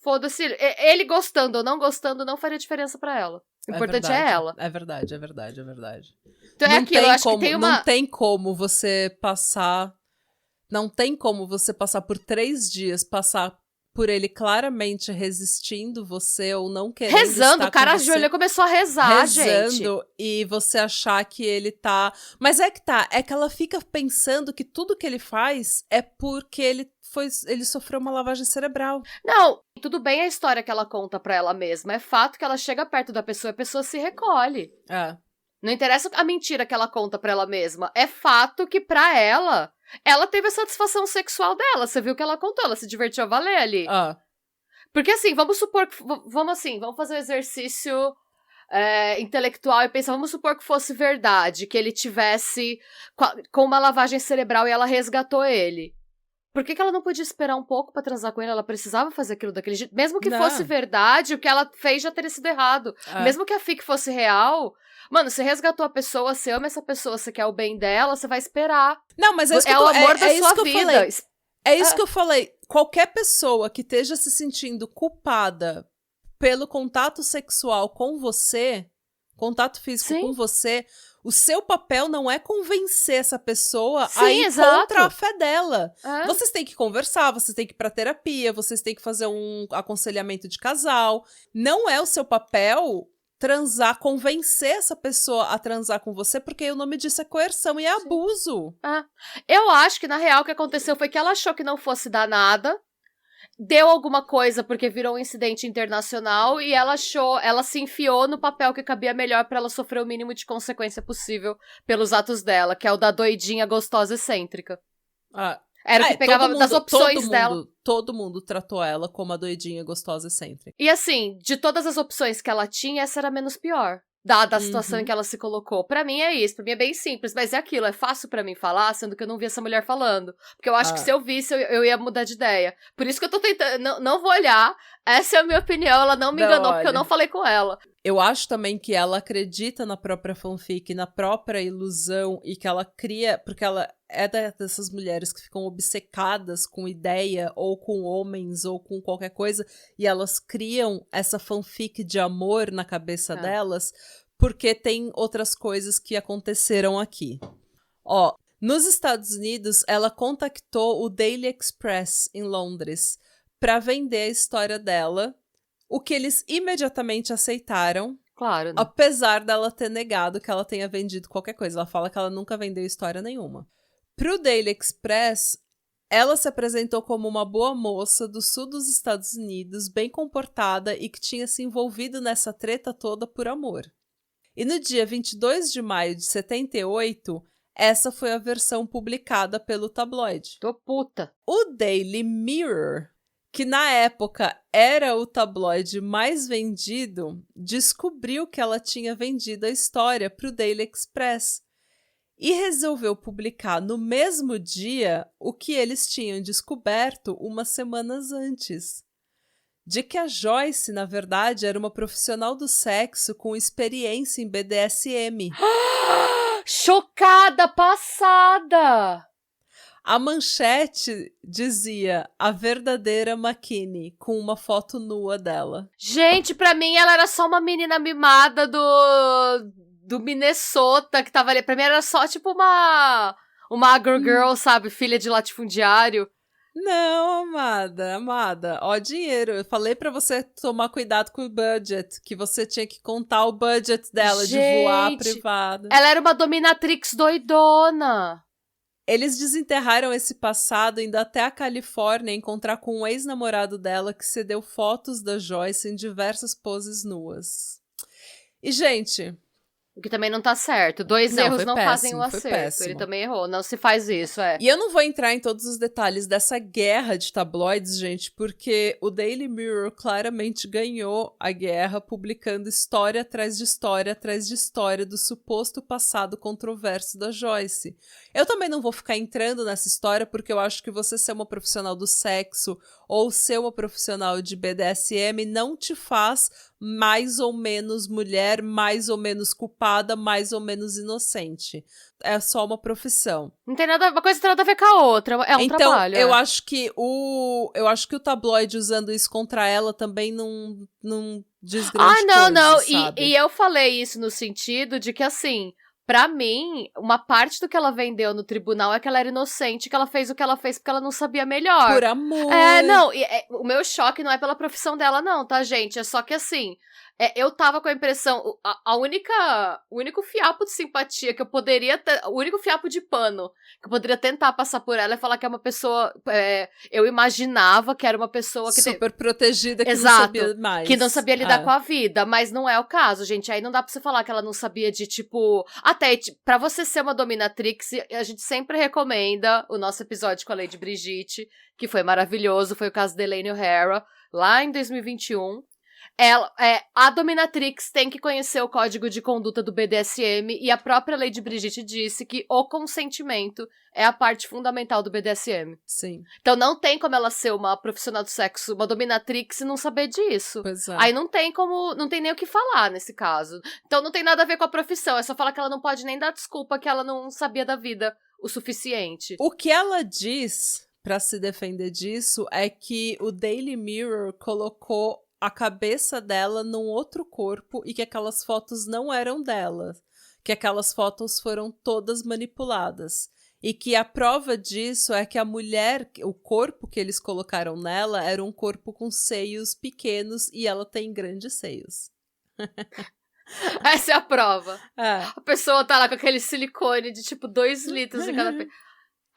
Foda-se, ele gostando ou não gostando não faria diferença pra ela. O importante é ela. É verdade. Então é aquilo, eu acho que tem uma... Não tem como você passar... Não tem como você passar por 3 dias, passar por ele claramente resistindo você ou não querendo rezando, estar o cara com você, ajoelhou e começou a rezar, rezando, gente. E você achar que ele tá... Mas é que ela fica pensando que tudo que ele faz é porque ele sofreu uma lavagem cerebral. Não, tudo bem a história que ela conta pra ela mesma. É fato que ela chega perto da pessoa e a pessoa se recolhe. Não interessa a mentira que ela conta pra ela mesma. É fato que pra ela teve a satisfação sexual dela. Você viu que ela contou, ela se divertiu a valer ali. Porque assim, vamos supor que... Vamos fazer um exercício intelectual e pensar, vamos supor que fosse verdade, que ele tivesse com uma lavagem cerebral e ela resgatou ele. Por que ela não podia esperar um pouco pra transar com ele? Ela precisava fazer aquilo daquele jeito. Mesmo que fosse verdade, o que ela fez já teria sido errado. Mesmo que a fic fosse real... Mano, você resgatou a pessoa, você ama essa pessoa, você quer o bem dela, você vai esperar. Não, mas é o amor da sua vida. É isso que eu falei. Qualquer pessoa que esteja se sentindo culpada pelo contato sexual com você, contato físico com você, o seu papel não é convencer essa pessoa a ir contra a fé dela. Vocês têm que conversar, vocês têm que ir pra terapia, vocês têm que fazer um aconselhamento de casal. Não é o seu papel convencer essa pessoa a transar com você, porque o nome disso é coerção e é abuso. Eu acho que, na real, o que aconteceu foi que ela achou que não fosse dar nada, deu alguma coisa porque virou um incidente internacional e ela se enfiou no papel que cabia melhor pra ela sofrer o mínimo de consequência possível pelos atos dela, que é o da doidinha gostosa excêntrica. Era o que pegava das opções dela. Todo mundo tratou ela como a doidinha gostosa excêntrica. E assim, de todas as opções que ela tinha, essa era a menos pior. Dada a situação em que ela se colocou. Pra mim é isso, pra mim é bem simples, mas é aquilo, é fácil pra mim falar, sendo que eu não vi essa mulher falando. Porque eu acho que se eu visse, eu ia mudar de ideia. Por isso que eu tô tentando, não vou olhar, essa é a minha opinião, ela não me enganou, porque eu não falei com ela. Eu acho também que ela acredita na própria fanfic, na própria ilusão, e que ela cria, porque ela é dessas mulheres que ficam obcecadas com ideia, ou com homens, ou com qualquer coisa, e elas criam essa fanfic de amor na cabeça delas, porque tem outras coisas que aconteceram aqui. Nos Estados Unidos, ela contactou o Daily Express, em Londres, para vender a história dela, o que eles imediatamente aceitaram. Claro, né? Apesar dela ter negado que ela tenha vendido qualquer coisa. Ela fala que ela nunca vendeu história nenhuma. Pro Daily Express, ela se apresentou como uma boa moça do sul dos Estados Unidos, bem comportada e que tinha se envolvido nessa treta toda por amor. E no dia 22 de maio de 78, essa foi a versão publicada pelo tabloide. Tô puta. O Daily Mirror, que na época era o tabloide mais vendido, descobriu que ela tinha vendido a história para o Daily Express e resolveu publicar no mesmo dia o que eles tinham descoberto umas semanas antes. De que a Joyce, na verdade, era uma profissional do sexo com experiência em BDSM. Chocada, passada! A manchete dizia a verdadeira McKinney, com uma foto nua dela. Gente, pra mim ela era só uma menina mimada do Minnesota, que tava ali. Pra mim era só tipo uma agro-girl, sabe? Filha de latifundiário. Não, amada. Ó, dinheiro. Eu falei pra você tomar cuidado com o budget, que você tinha que contar o budget dela. Gente, de voar privado. Ela era uma dominatrix doidona. Eles desenterraram esse passado indo até a Califórnia encontrar com um ex-namorado dela que cedeu fotos da Joyce em diversas poses nuas. E, gente... O que também não tá certo. Dois erros não fazem um acerto. Ele também errou. Não se faz isso, E eu não vou entrar em todos os detalhes dessa guerra de tabloides, gente, porque o Daily Mirror claramente ganhou a guerra publicando história atrás de história atrás de história do suposto passado controverso da Joyce. Eu também não vou ficar entrando nessa história porque eu acho que você ser uma profissional do sexo ou ser uma profissional de BDSM não te faz mais ou menos mulher, mais ou menos culpada culpada, mais ou menos inocente. É só uma profissão. Não tem nada, uma coisa não tem nada a ver com a outra, é um trabalho. Então, eu acho que o tabloide usando isso contra ela também não diz grande coisa, não. sabe? E eu falei isso no sentido de que, assim, pra mim, uma parte do que ela vendeu no tribunal é que ela era inocente, que ela fez o que ela fez porque ela não sabia melhor. Por amor. O meu choque não é pela profissão dela, não, tá, gente? É só que, assim, eu tava com a impressão, o único fiapo de simpatia que eu poderia ter, o único fiapo de pano que eu poderia tentar passar por ela é falar que é uma pessoa, eu imaginava que era uma pessoa que... super protegida, que Exato, não sabia mais. Que não sabia lidar com a vida, mas não é o caso, gente. Aí não dá pra você falar que ela não sabia de, tipo... Até, pra você ser uma dominatrix, a gente sempre recomenda o nosso episódio com a Lady Brigitte, que foi maravilhoso, foi o caso da Elaine O'Hara, lá em 2021. A dominatrix tem que conhecer o código de conduta do BDSM, e a própria Lady Brigitte disse que o consentimento é a parte fundamental do BDSM. Sim. Então não tem como ela ser uma profissional do sexo, uma dominatrix, e não saber disso. Pois é. Aí não tem nem o que falar nesse caso. Então não tem nada a ver com a profissão, é só falar que ela não pode nem dar desculpa que ela não sabia da vida o suficiente. O que ela diz, pra se defender disso, é que o Daily Mirror colocou a cabeça dela num outro corpo e que aquelas fotos não eram dela, que aquelas fotos foram todas manipuladas. E que a prova disso é que a mulher, o corpo que eles colocaram nela era um corpo com seios pequenos e ela tem grandes seios. Essa é a prova. É. A pessoa tá lá com aquele silicone de tipo 2 litros em cada peito.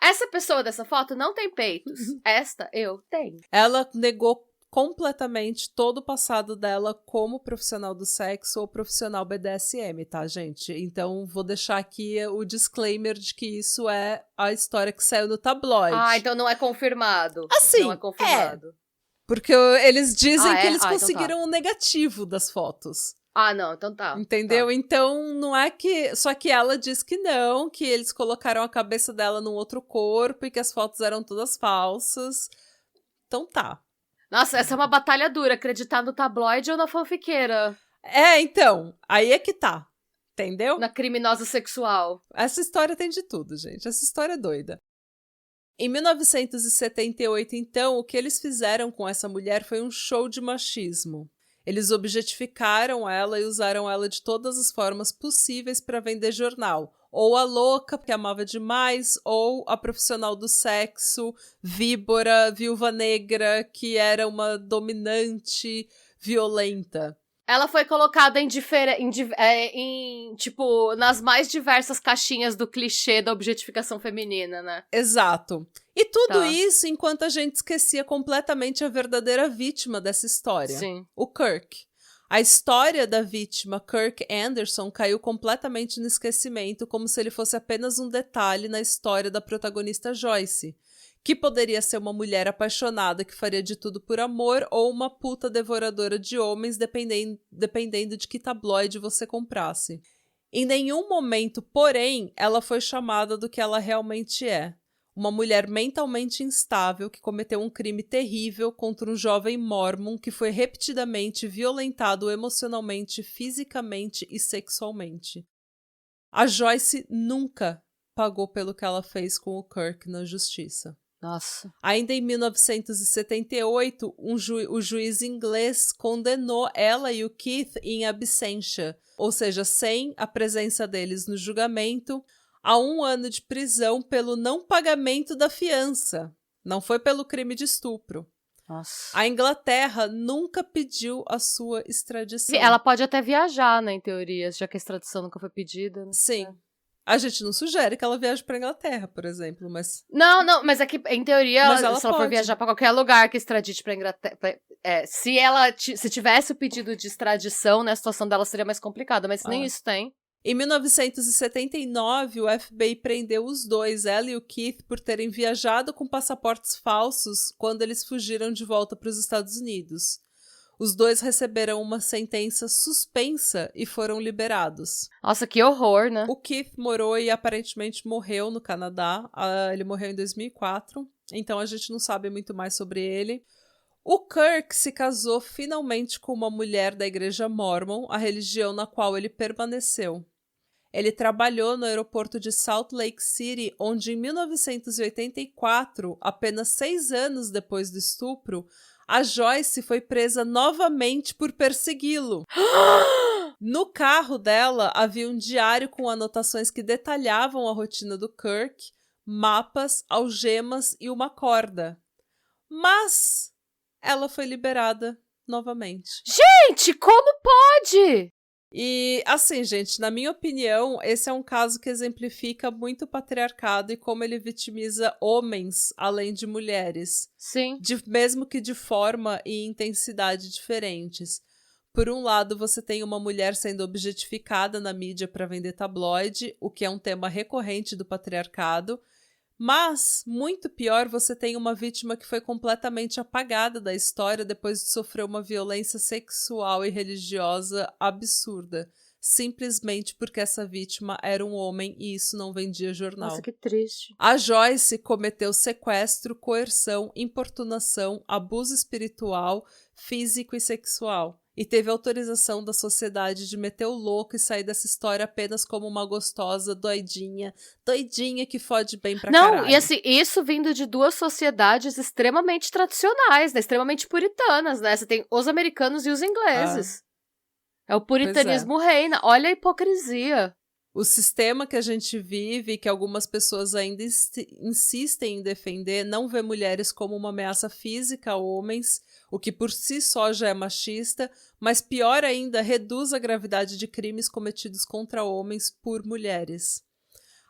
Essa pessoa dessa foto não tem peitos. Esta eu tenho. Ela negou completamente todo o passado dela como profissional do sexo ou profissional BDSM, tá, gente? Então, vou deixar aqui o disclaimer de que isso é a história que saiu no tabloide. Então não é confirmado. Assim, não é confirmado. Porque eles dizem que eles conseguiram então o negativo das fotos. Não, então tá. Entendeu? Tá. Então, não é que... Só que ela diz que não, que eles colocaram a cabeça dela num outro corpo e que as fotos eram todas falsas. Então tá. Nossa, essa é uma batalha dura, acreditar no tabloide ou na fanfiqueira? Então, aí é que tá, entendeu? Na criminosa sexual. Essa história tem de tudo, gente, essa história é doida. Em 1978, então, o que eles fizeram com essa mulher foi um show de machismo. Eles objetificaram ela e usaram ela de todas as formas possíveis para vender jornal. Ou a louca, porque amava demais, ou a profissional do sexo, víbora, viúva negra, que era uma dominante violenta. Ela foi colocada tipo, nas mais diversas caixinhas do clichê da objetificação feminina, né? Exato. E tudo isso enquanto a gente esquecia completamente a verdadeira vítima dessa história. Sim. O Kirk. A história da vítima, Kirk Anderson, caiu completamente no esquecimento, como se ele fosse apenas um detalhe na história da protagonista Joyce, que poderia ser uma mulher apaixonada que faria de tudo por amor ou uma puta devoradora de homens, dependendo de que tabloide você comprasse. Em nenhum momento, porém, ela foi chamada do que ela realmente é. Uma mulher mentalmente instável que cometeu um crime terrível contra um jovem mórmon que foi repetidamente violentado emocionalmente, fisicamente e sexualmente. A Joyce nunca pagou pelo que ela fez com o Kirk na justiça. Nossa. Ainda em 1978, o juiz inglês condenou ela e o Keith em absentia, ou seja, sem a presença deles no julgamento, a 1 ano de prisão pelo não pagamento da fiança. Não foi pelo crime de estupro. Nossa. A Inglaterra nunca pediu a sua extradição. Ela pode até viajar, né, em teoria, já que a extradição nunca foi pedida. Né? Sim. A gente não sugere que ela viaje pra Inglaterra, por exemplo, mas... Não, mas é que, em teoria, se ela for viajar pra qualquer lugar que extradite pra Inglaterra... se tivesse o pedido de extradição, né, a situação dela seria mais complicada, mas nem isso tem. Em 1979, o FBI prendeu os dois, ela e o Keith, por terem viajado com passaportes falsos quando eles fugiram de volta para os Estados Unidos. Os dois receberam uma sentença suspensa e foram liberados. Nossa, que horror, né? O Keith morou e aparentemente morreu no Canadá. Ele morreu em 2004, então a gente não sabe muito mais sobre ele. O Kirk se casou finalmente com uma mulher da Igreja Mórmon, a religião na qual ele permaneceu. Ele trabalhou no aeroporto de Salt Lake City, onde em 1984, apenas 6 anos depois do estupro, a Joyce foi presa novamente por persegui-lo. No carro dela havia um diário com anotações que detalhavam a rotina do Kirk, mapas, algemas e uma corda. Mas ela foi liberada novamente. Gente, como pode? E, assim, gente, na minha opinião, esse é um caso que exemplifica muito o patriarcado e como ele vitimiza homens além de mulheres. Sim. Mesmo que de forma e intensidade diferentes. Por um lado, você tem uma mulher sendo objetificada na mídia para vender tabloide, o que é um tema recorrente do patriarcado. Mas, muito pior, você tem uma vítima que foi completamente apagada da história depois de sofrer uma violência sexual e religiosa absurda, simplesmente porque essa vítima era um homem e isso não vendia jornal. Nossa, que triste. A Joyce cometeu sequestro, coerção, importunação, abuso espiritual, físico e sexual. E teve autorização da sociedade de meter o louco e sair dessa história apenas como uma gostosa doidinha que fode bem pra caralho. Não, e assim, isso vindo de duas sociedades extremamente tradicionais, né? Extremamente puritanas, né? Você tem os americanos e os ingleses. É o puritanismo reina. Olha a hipocrisia. O sistema que a gente vive, que algumas pessoas ainda insistem em defender, não vê mulheres como uma ameaça física a homens, o que por si só já é machista, mas pior ainda, reduz a gravidade de crimes cometidos contra homens por mulheres.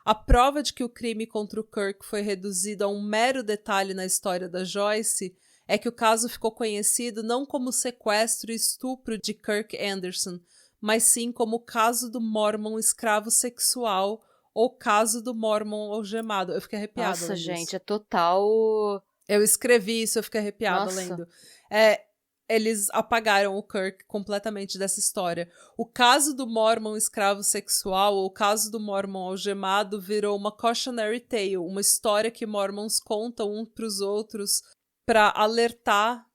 A prova de que o crime contra o Kirk foi reduzido a um mero detalhe na história da Joyce é que o caso ficou conhecido não como sequestro e estupro de Kirk Anderson, mas sim como o caso do Mormon escravo sexual ou caso do Mormon algemado. Eu fiquei arrepiada. Nossa, gente, é total... Eu escrevi isso, eu fiquei arrepiada Nossa. lendo. Eles apagaram o Kirk completamente dessa história. O caso do Mormon escravo sexual ou o caso do Mormon algemado virou uma cautionary tale, uma história que Mormons contam uns pros outros para alertar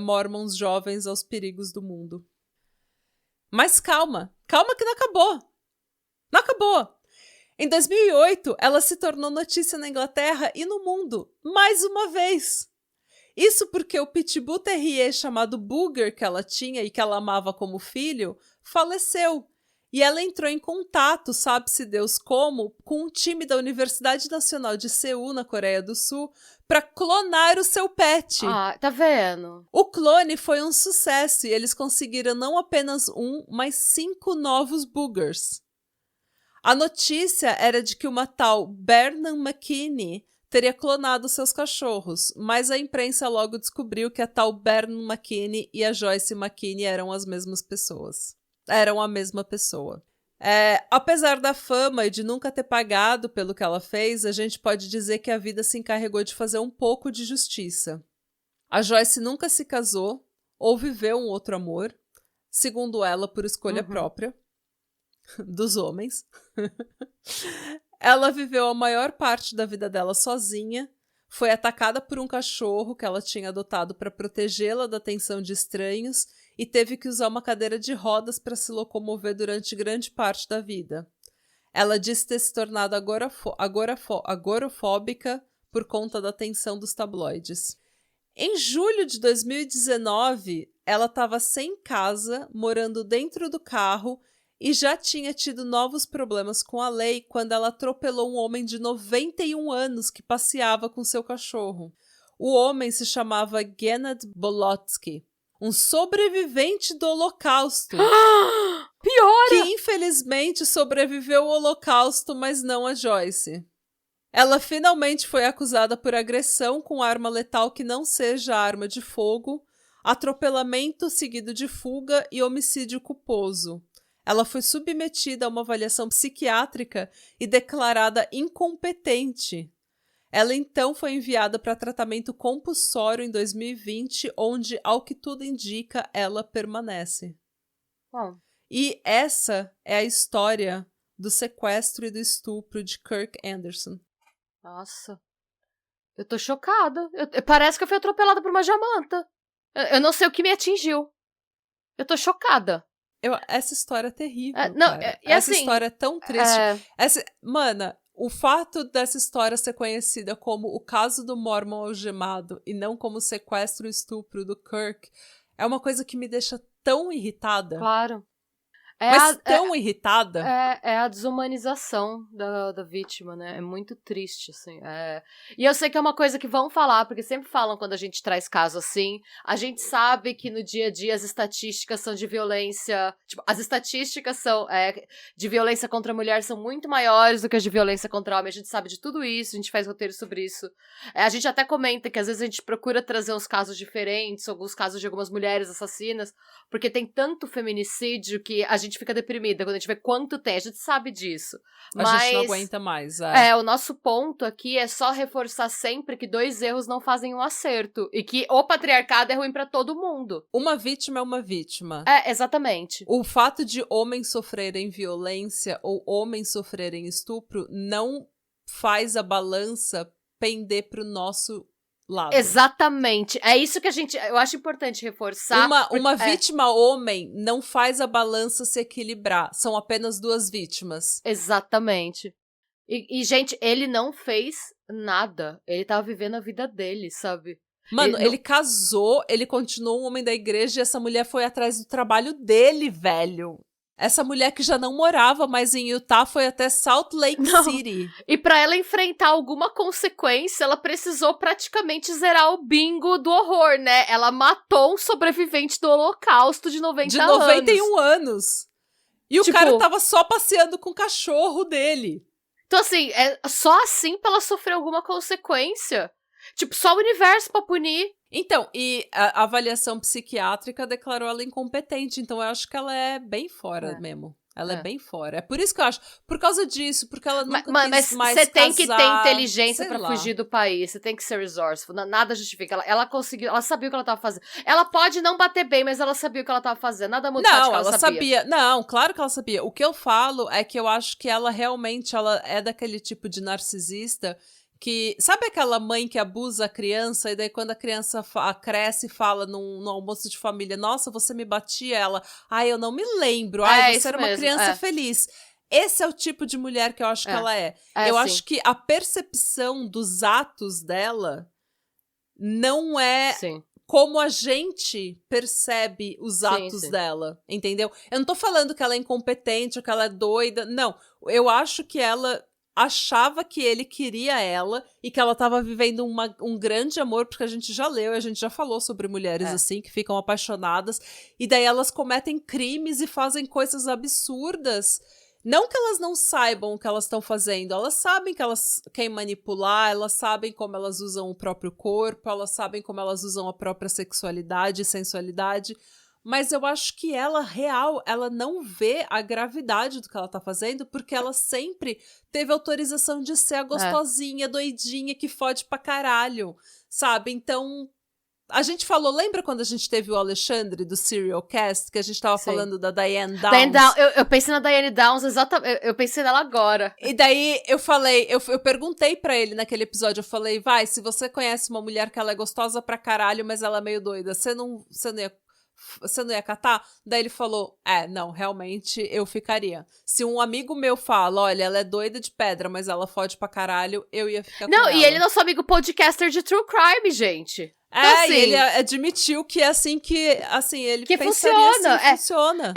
Mormons jovens aos perigos do mundo. Mas calma que não acabou. Não acabou. Em 2008, ela se tornou notícia na Inglaterra e no mundo, mais uma vez. Isso porque o pitbull terrier chamado Booger que ela tinha e que ela amava como filho, faleceu. E ela entrou em contato, sabe-se Deus como, com um time da Universidade Nacional de Seul, na Coreia do Sul, para clonar o seu pet. Ah, tá vendo? O clone foi um sucesso e eles conseguiram não apenas mas 5 novos Boogers. A notícia era de que uma tal Bernard McKinney teria clonado seus cachorros, mas a imprensa logo descobriu que a tal Bernard McKinney e a Joyce McKinney eram as mesmas pessoas. Eram a mesma pessoa. Apesar da fama e de nunca ter pagado pelo que ela fez, a gente pode dizer que a vida se encarregou de fazer um pouco de justiça. A Joyce nunca se casou ou viveu um outro amor, segundo ela, por escolha própria dos homens. Ela viveu a maior parte da vida dela sozinha, foi atacada por um cachorro que ela tinha adotado para protegê-la da atenção de estranhos e teve que usar uma cadeira de rodas para se locomover durante grande parte da vida. Ela disse ter se tornado agorafóbica por conta da atenção dos tabloides. Em julho de 2019, ela estava sem casa, morando dentro do carro e já tinha tido novos problemas com a lei quando ela atropelou um homem de 91 anos que passeava com seu cachorro. O homem se chamava Gennady Bolotsky, um sobrevivente do Holocausto. Piora! Que infelizmente sobreviveu ao Holocausto, mas não a Joyce. Ela finalmente foi acusada por agressão com arma letal que não seja arma de fogo, atropelamento seguido de fuga e homicídio culposo. Ela foi submetida a uma avaliação psiquiátrica e declarada incompetente. Ela então foi enviada para tratamento compulsório em 2020, onde, ao que tudo indica, ela permanece. Bom. E essa é a história do sequestro e do estupro de Kirk Anderson. Nossa. Eu tô chocada. Parece que eu fui atropelada por uma jamanta. Eu não sei o que me atingiu. Eu tô chocada. Essa história é terrível, não, cara. Essa assim, história é tão triste. Mana, o fato dessa história ser conhecida como o caso do Mormon algemado e não como o sequestro e estupro do Kirk é uma coisa que me deixa tão irritada. Claro. Mas tão irritada. É a desumanização da vítima, né? É muito triste, assim. E eu sei que é uma coisa que vão falar, porque sempre falam quando a gente traz caso assim. A gente sabe que no dia a dia as estatísticas são de violência... Tipo, as estatísticas de violência contra a mulher são muito maiores do que as de violência contra o homem. A gente sabe de tudo isso, a gente faz roteiro sobre isso. A gente até comenta que às vezes a gente procura trazer uns casos diferentes, alguns casos de algumas mulheres assassinas, porque tem tanto feminicídio que a gente fica deprimida quando a gente vê quanto tem, a gente sabe disso. A gente não aguenta mais. O nosso ponto aqui é só reforçar sempre que 2 erros não fazem um acerto, e que o patriarcado é ruim pra todo mundo. Uma vítima é uma vítima. Exatamente. O fato de homens sofrerem violência ou homens sofrerem estupro não faz a balança pender pro nosso lado. Exatamente. É isso que eu acho importante reforçar. Uma vítima homem não faz a balança se equilibrar. São apenas 2 vítimas. Exatamente. E, gente, ele não fez nada. Ele tava vivendo a vida dele, sabe? Mano, ele casou, ele continuou um homem da igreja e essa mulher foi atrás do trabalho dele, velho. Essa mulher que já não morava mais em Utah foi até Salt Lake City. E pra ela enfrentar alguma consequência, ela precisou praticamente zerar o bingo do horror, né? Ela matou um sobrevivente do Holocausto de 91 anos. E o cara tava só passeando com o cachorro dele. Então, assim, só assim pra ela sofrer alguma consequência. Tipo, só o universo pra punir. Então, e a avaliação psiquiátrica declarou ela incompetente. Então, eu acho que ela é bem fora mesmo. Ela é bem fora. É por isso que eu acho. Por causa disso, porque ela nunca quis mais casar. Mas você tem que ter inteligência pra fugir do país. Você tem que ser resourceful. Nada justifica. Ela conseguiu. Ela sabia o que ela tava fazendo. Ela pode não bater bem, mas ela sabia o que ela tava fazendo. Nada muito fácil que ela sabia. Não, claro que ela sabia. O que eu falo é que eu acho que ela realmente é daquele tipo de narcisista que... Sabe aquela mãe que abusa a criança e daí quando a criança cresce e fala no almoço de família, nossa, você me batia? Ela, eu não me lembro. Você era uma criança feliz. Esse é o tipo de mulher que eu acho que ela é. Eu acho que a percepção dos atos dela não é... como a gente percebe os atos dela, entendeu? Eu não tô falando que ela é incompetente ou que ela é doida, não. Eu acho que ela achava que ele queria ela e que ela tava vivendo um grande amor, porque a gente já leu, a gente já falou sobre mulheres assim, que ficam apaixonadas, e daí elas cometem crimes e fazem coisas absurdas. Não que elas não saibam o que elas estão fazendo, elas sabem que elas querem manipular, elas sabem como elas usam o próprio corpo, elas sabem como elas usam a própria sexualidade e sensualidade, mas eu acho que ela não vê a gravidade do que ela tá fazendo, porque ela sempre teve autorização de ser a gostosinha, doidinha, que fode pra caralho, sabe? Então... A gente falou, lembra quando a gente teve o Alexandre do Serial Cast, que a gente tava falando da Diane Downs? Eu pensei na Diane Downs, exatamente, eu pensei nela agora. E daí eu falei, eu perguntei pra ele naquele episódio, eu falei, se você conhece uma mulher que ela é gostosa pra caralho, mas ela é meio doida, você não ia catar? Daí ele falou, não, realmente eu ficaria. Se um amigo meu fala, olha, ela é doida de pedra, mas ela fode pra caralho, eu ia ficar com ela. Não, e ele é nosso amigo podcaster de True Crime, gente. Então, assim, e ele admitiu que é assim que, assim, ele que funciona. Assim, funciona.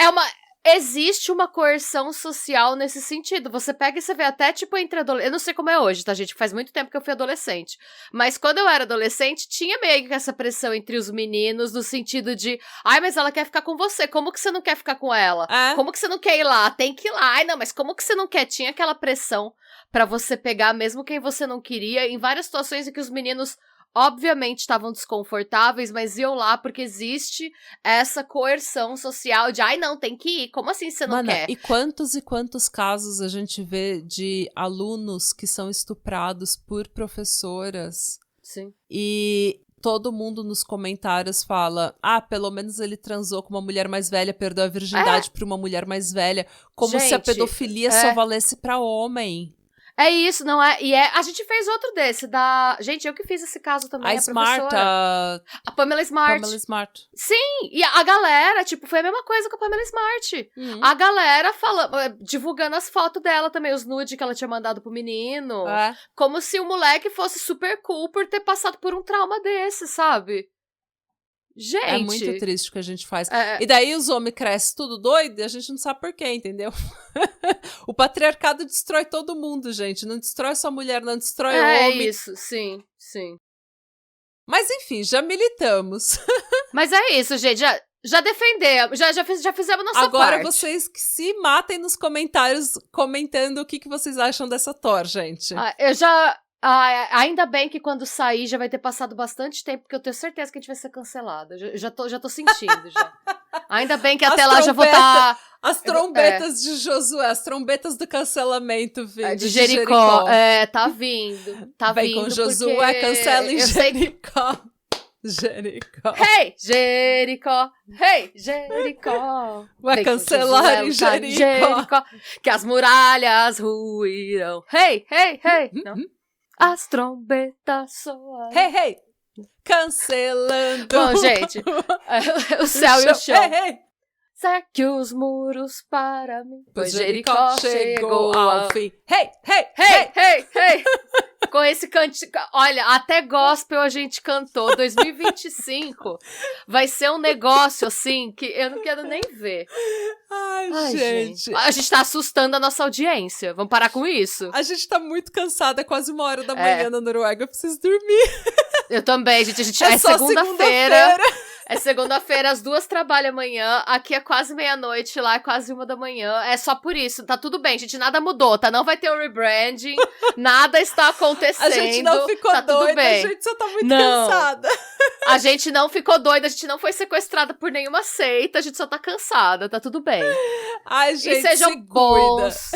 Existe uma coerção social nesse sentido. Você pega e você vê até, tipo, entre adolescentes... Eu não sei como é hoje, tá, gente? Faz muito tempo que eu fui adolescente. Mas quando eu era adolescente, tinha meio que essa pressão entre os meninos, no sentido de... mas ela quer ficar com você. Como que você não quer ficar com ela? Como que você não quer ir lá? Tem que ir lá. Não, mas como que você não quer? Tinha aquela pressão pra você pegar mesmo quem você não queria, em várias situações em que os meninos... obviamente estavam desconfortáveis, mas iam lá porque existe essa coerção social de, não, tem que ir, como assim você não quer? E quantos casos a gente vê de alunos que são estuprados por professoras? Sim. E todo mundo nos comentários fala, pelo menos ele transou com uma mulher mais velha, perdeu a virgindade pra uma mulher mais velha, como se a pedofilia só valesse pra homem. É isso, não é? E a gente fez outro desse, Gente, eu que fiz esse caso também, a Smart, a Pamela Smart. Pamela Smart. Sim, e a galera, tipo, foi a mesma coisa com a Pamela Smart. A galera divulgando as fotos dela também, os nudes que ela tinha mandado pro menino. Como se o moleque fosse super cool por ter passado por um trauma desse, sabe? Gente. É muito triste o que a gente faz. E daí os homens crescem tudo doido e a gente não sabe por quê, entendeu? O patriarcado destrói todo mundo, gente. Não destrói só mulher, não destrói homem. É isso, sim. Mas enfim, já militamos. Mas é isso, gente. Já defendemos, já fizemos nossa parte. Agora vocês que se matem nos comentários comentando o que vocês acham dessa Thor, gente. Ainda bem que quando sair já vai ter passado bastante tempo, porque eu tenho certeza que a gente vai ser cancelada. Já tô sentindo, já. Ainda bem que até lá já vou estar... As trombetas de Josué, as trombetas do cancelamento vindo de Jericó. Tá vindo. Vem com Josué, cancela em Jericó. Jericó. Hey, Jericó! Hey, Jericó! Vai cancelar em Jericó. Que as muralhas ruirão. Hey! Não. As trombetas soam. Hey! Cancelando. Bom, gente, o céu e o chão. Hey! Cerque os muros para mim. Pois Jericó chegou ao fim. Hey! Com esse cantinho. Olha, até gospel a gente cantou. 2025 vai ser um negócio assim que eu não quero nem ver. Ai, gente. A gente tá assustando a nossa audiência. Vamos parar com isso. A gente tá muito cansada, é quase 1h da manhã na Noruega. Eu preciso dormir. Eu também, gente. É segunda-feira. É segunda-feira, as 2 trabalham amanhã. Aqui é quase meia-noite, lá é quase 1 da manhã. É só por isso. Tá tudo bem, gente. Nada mudou, tá? Não vai ter o rebranding. Nada está acontecendo. A gente não ficou tá doida, tudo bem. A gente só tá muito cansada. A gente não ficou doida, a gente não foi sequestrada por nenhuma seita. A gente só tá cansada, tá tudo bem. Ai, gente, e sejam se bons.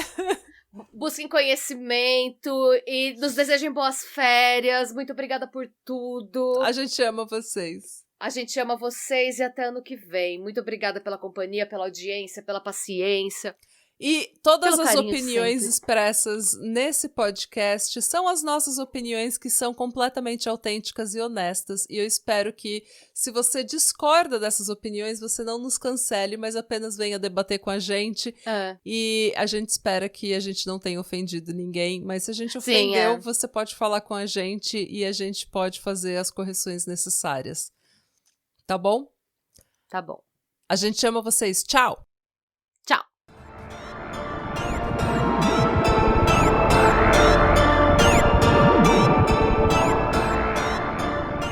Busquem conhecimento e nos desejem boas férias. Muito obrigada por tudo. A gente ama vocês. A gente ama vocês e até ano que vem. Muito obrigada pela companhia, pela audiência, pela paciência. E todas as opiniões expressas nesse podcast são as nossas opiniões, que são completamente autênticas e honestas. E eu espero que, se você discorda dessas opiniões, você não nos cancele, mas apenas venha debater com a gente. E a gente espera que a gente não tenha ofendido ninguém. Mas se a gente ofendeu, você pode falar com a gente e a gente pode fazer as correções necessárias. Tá bom? Tá bom. A gente ama vocês. Tchau! Tchau!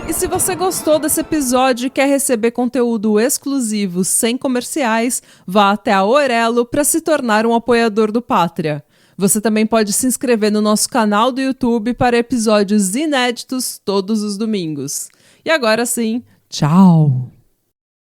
E se você gostou desse episódio e quer receber conteúdo exclusivo sem comerciais, vá até a Orelo para se tornar um apoiador do Pátria. Você também pode se inscrever no nosso canal do YouTube para episódios inéditos todos os domingos. E agora sim, tchau!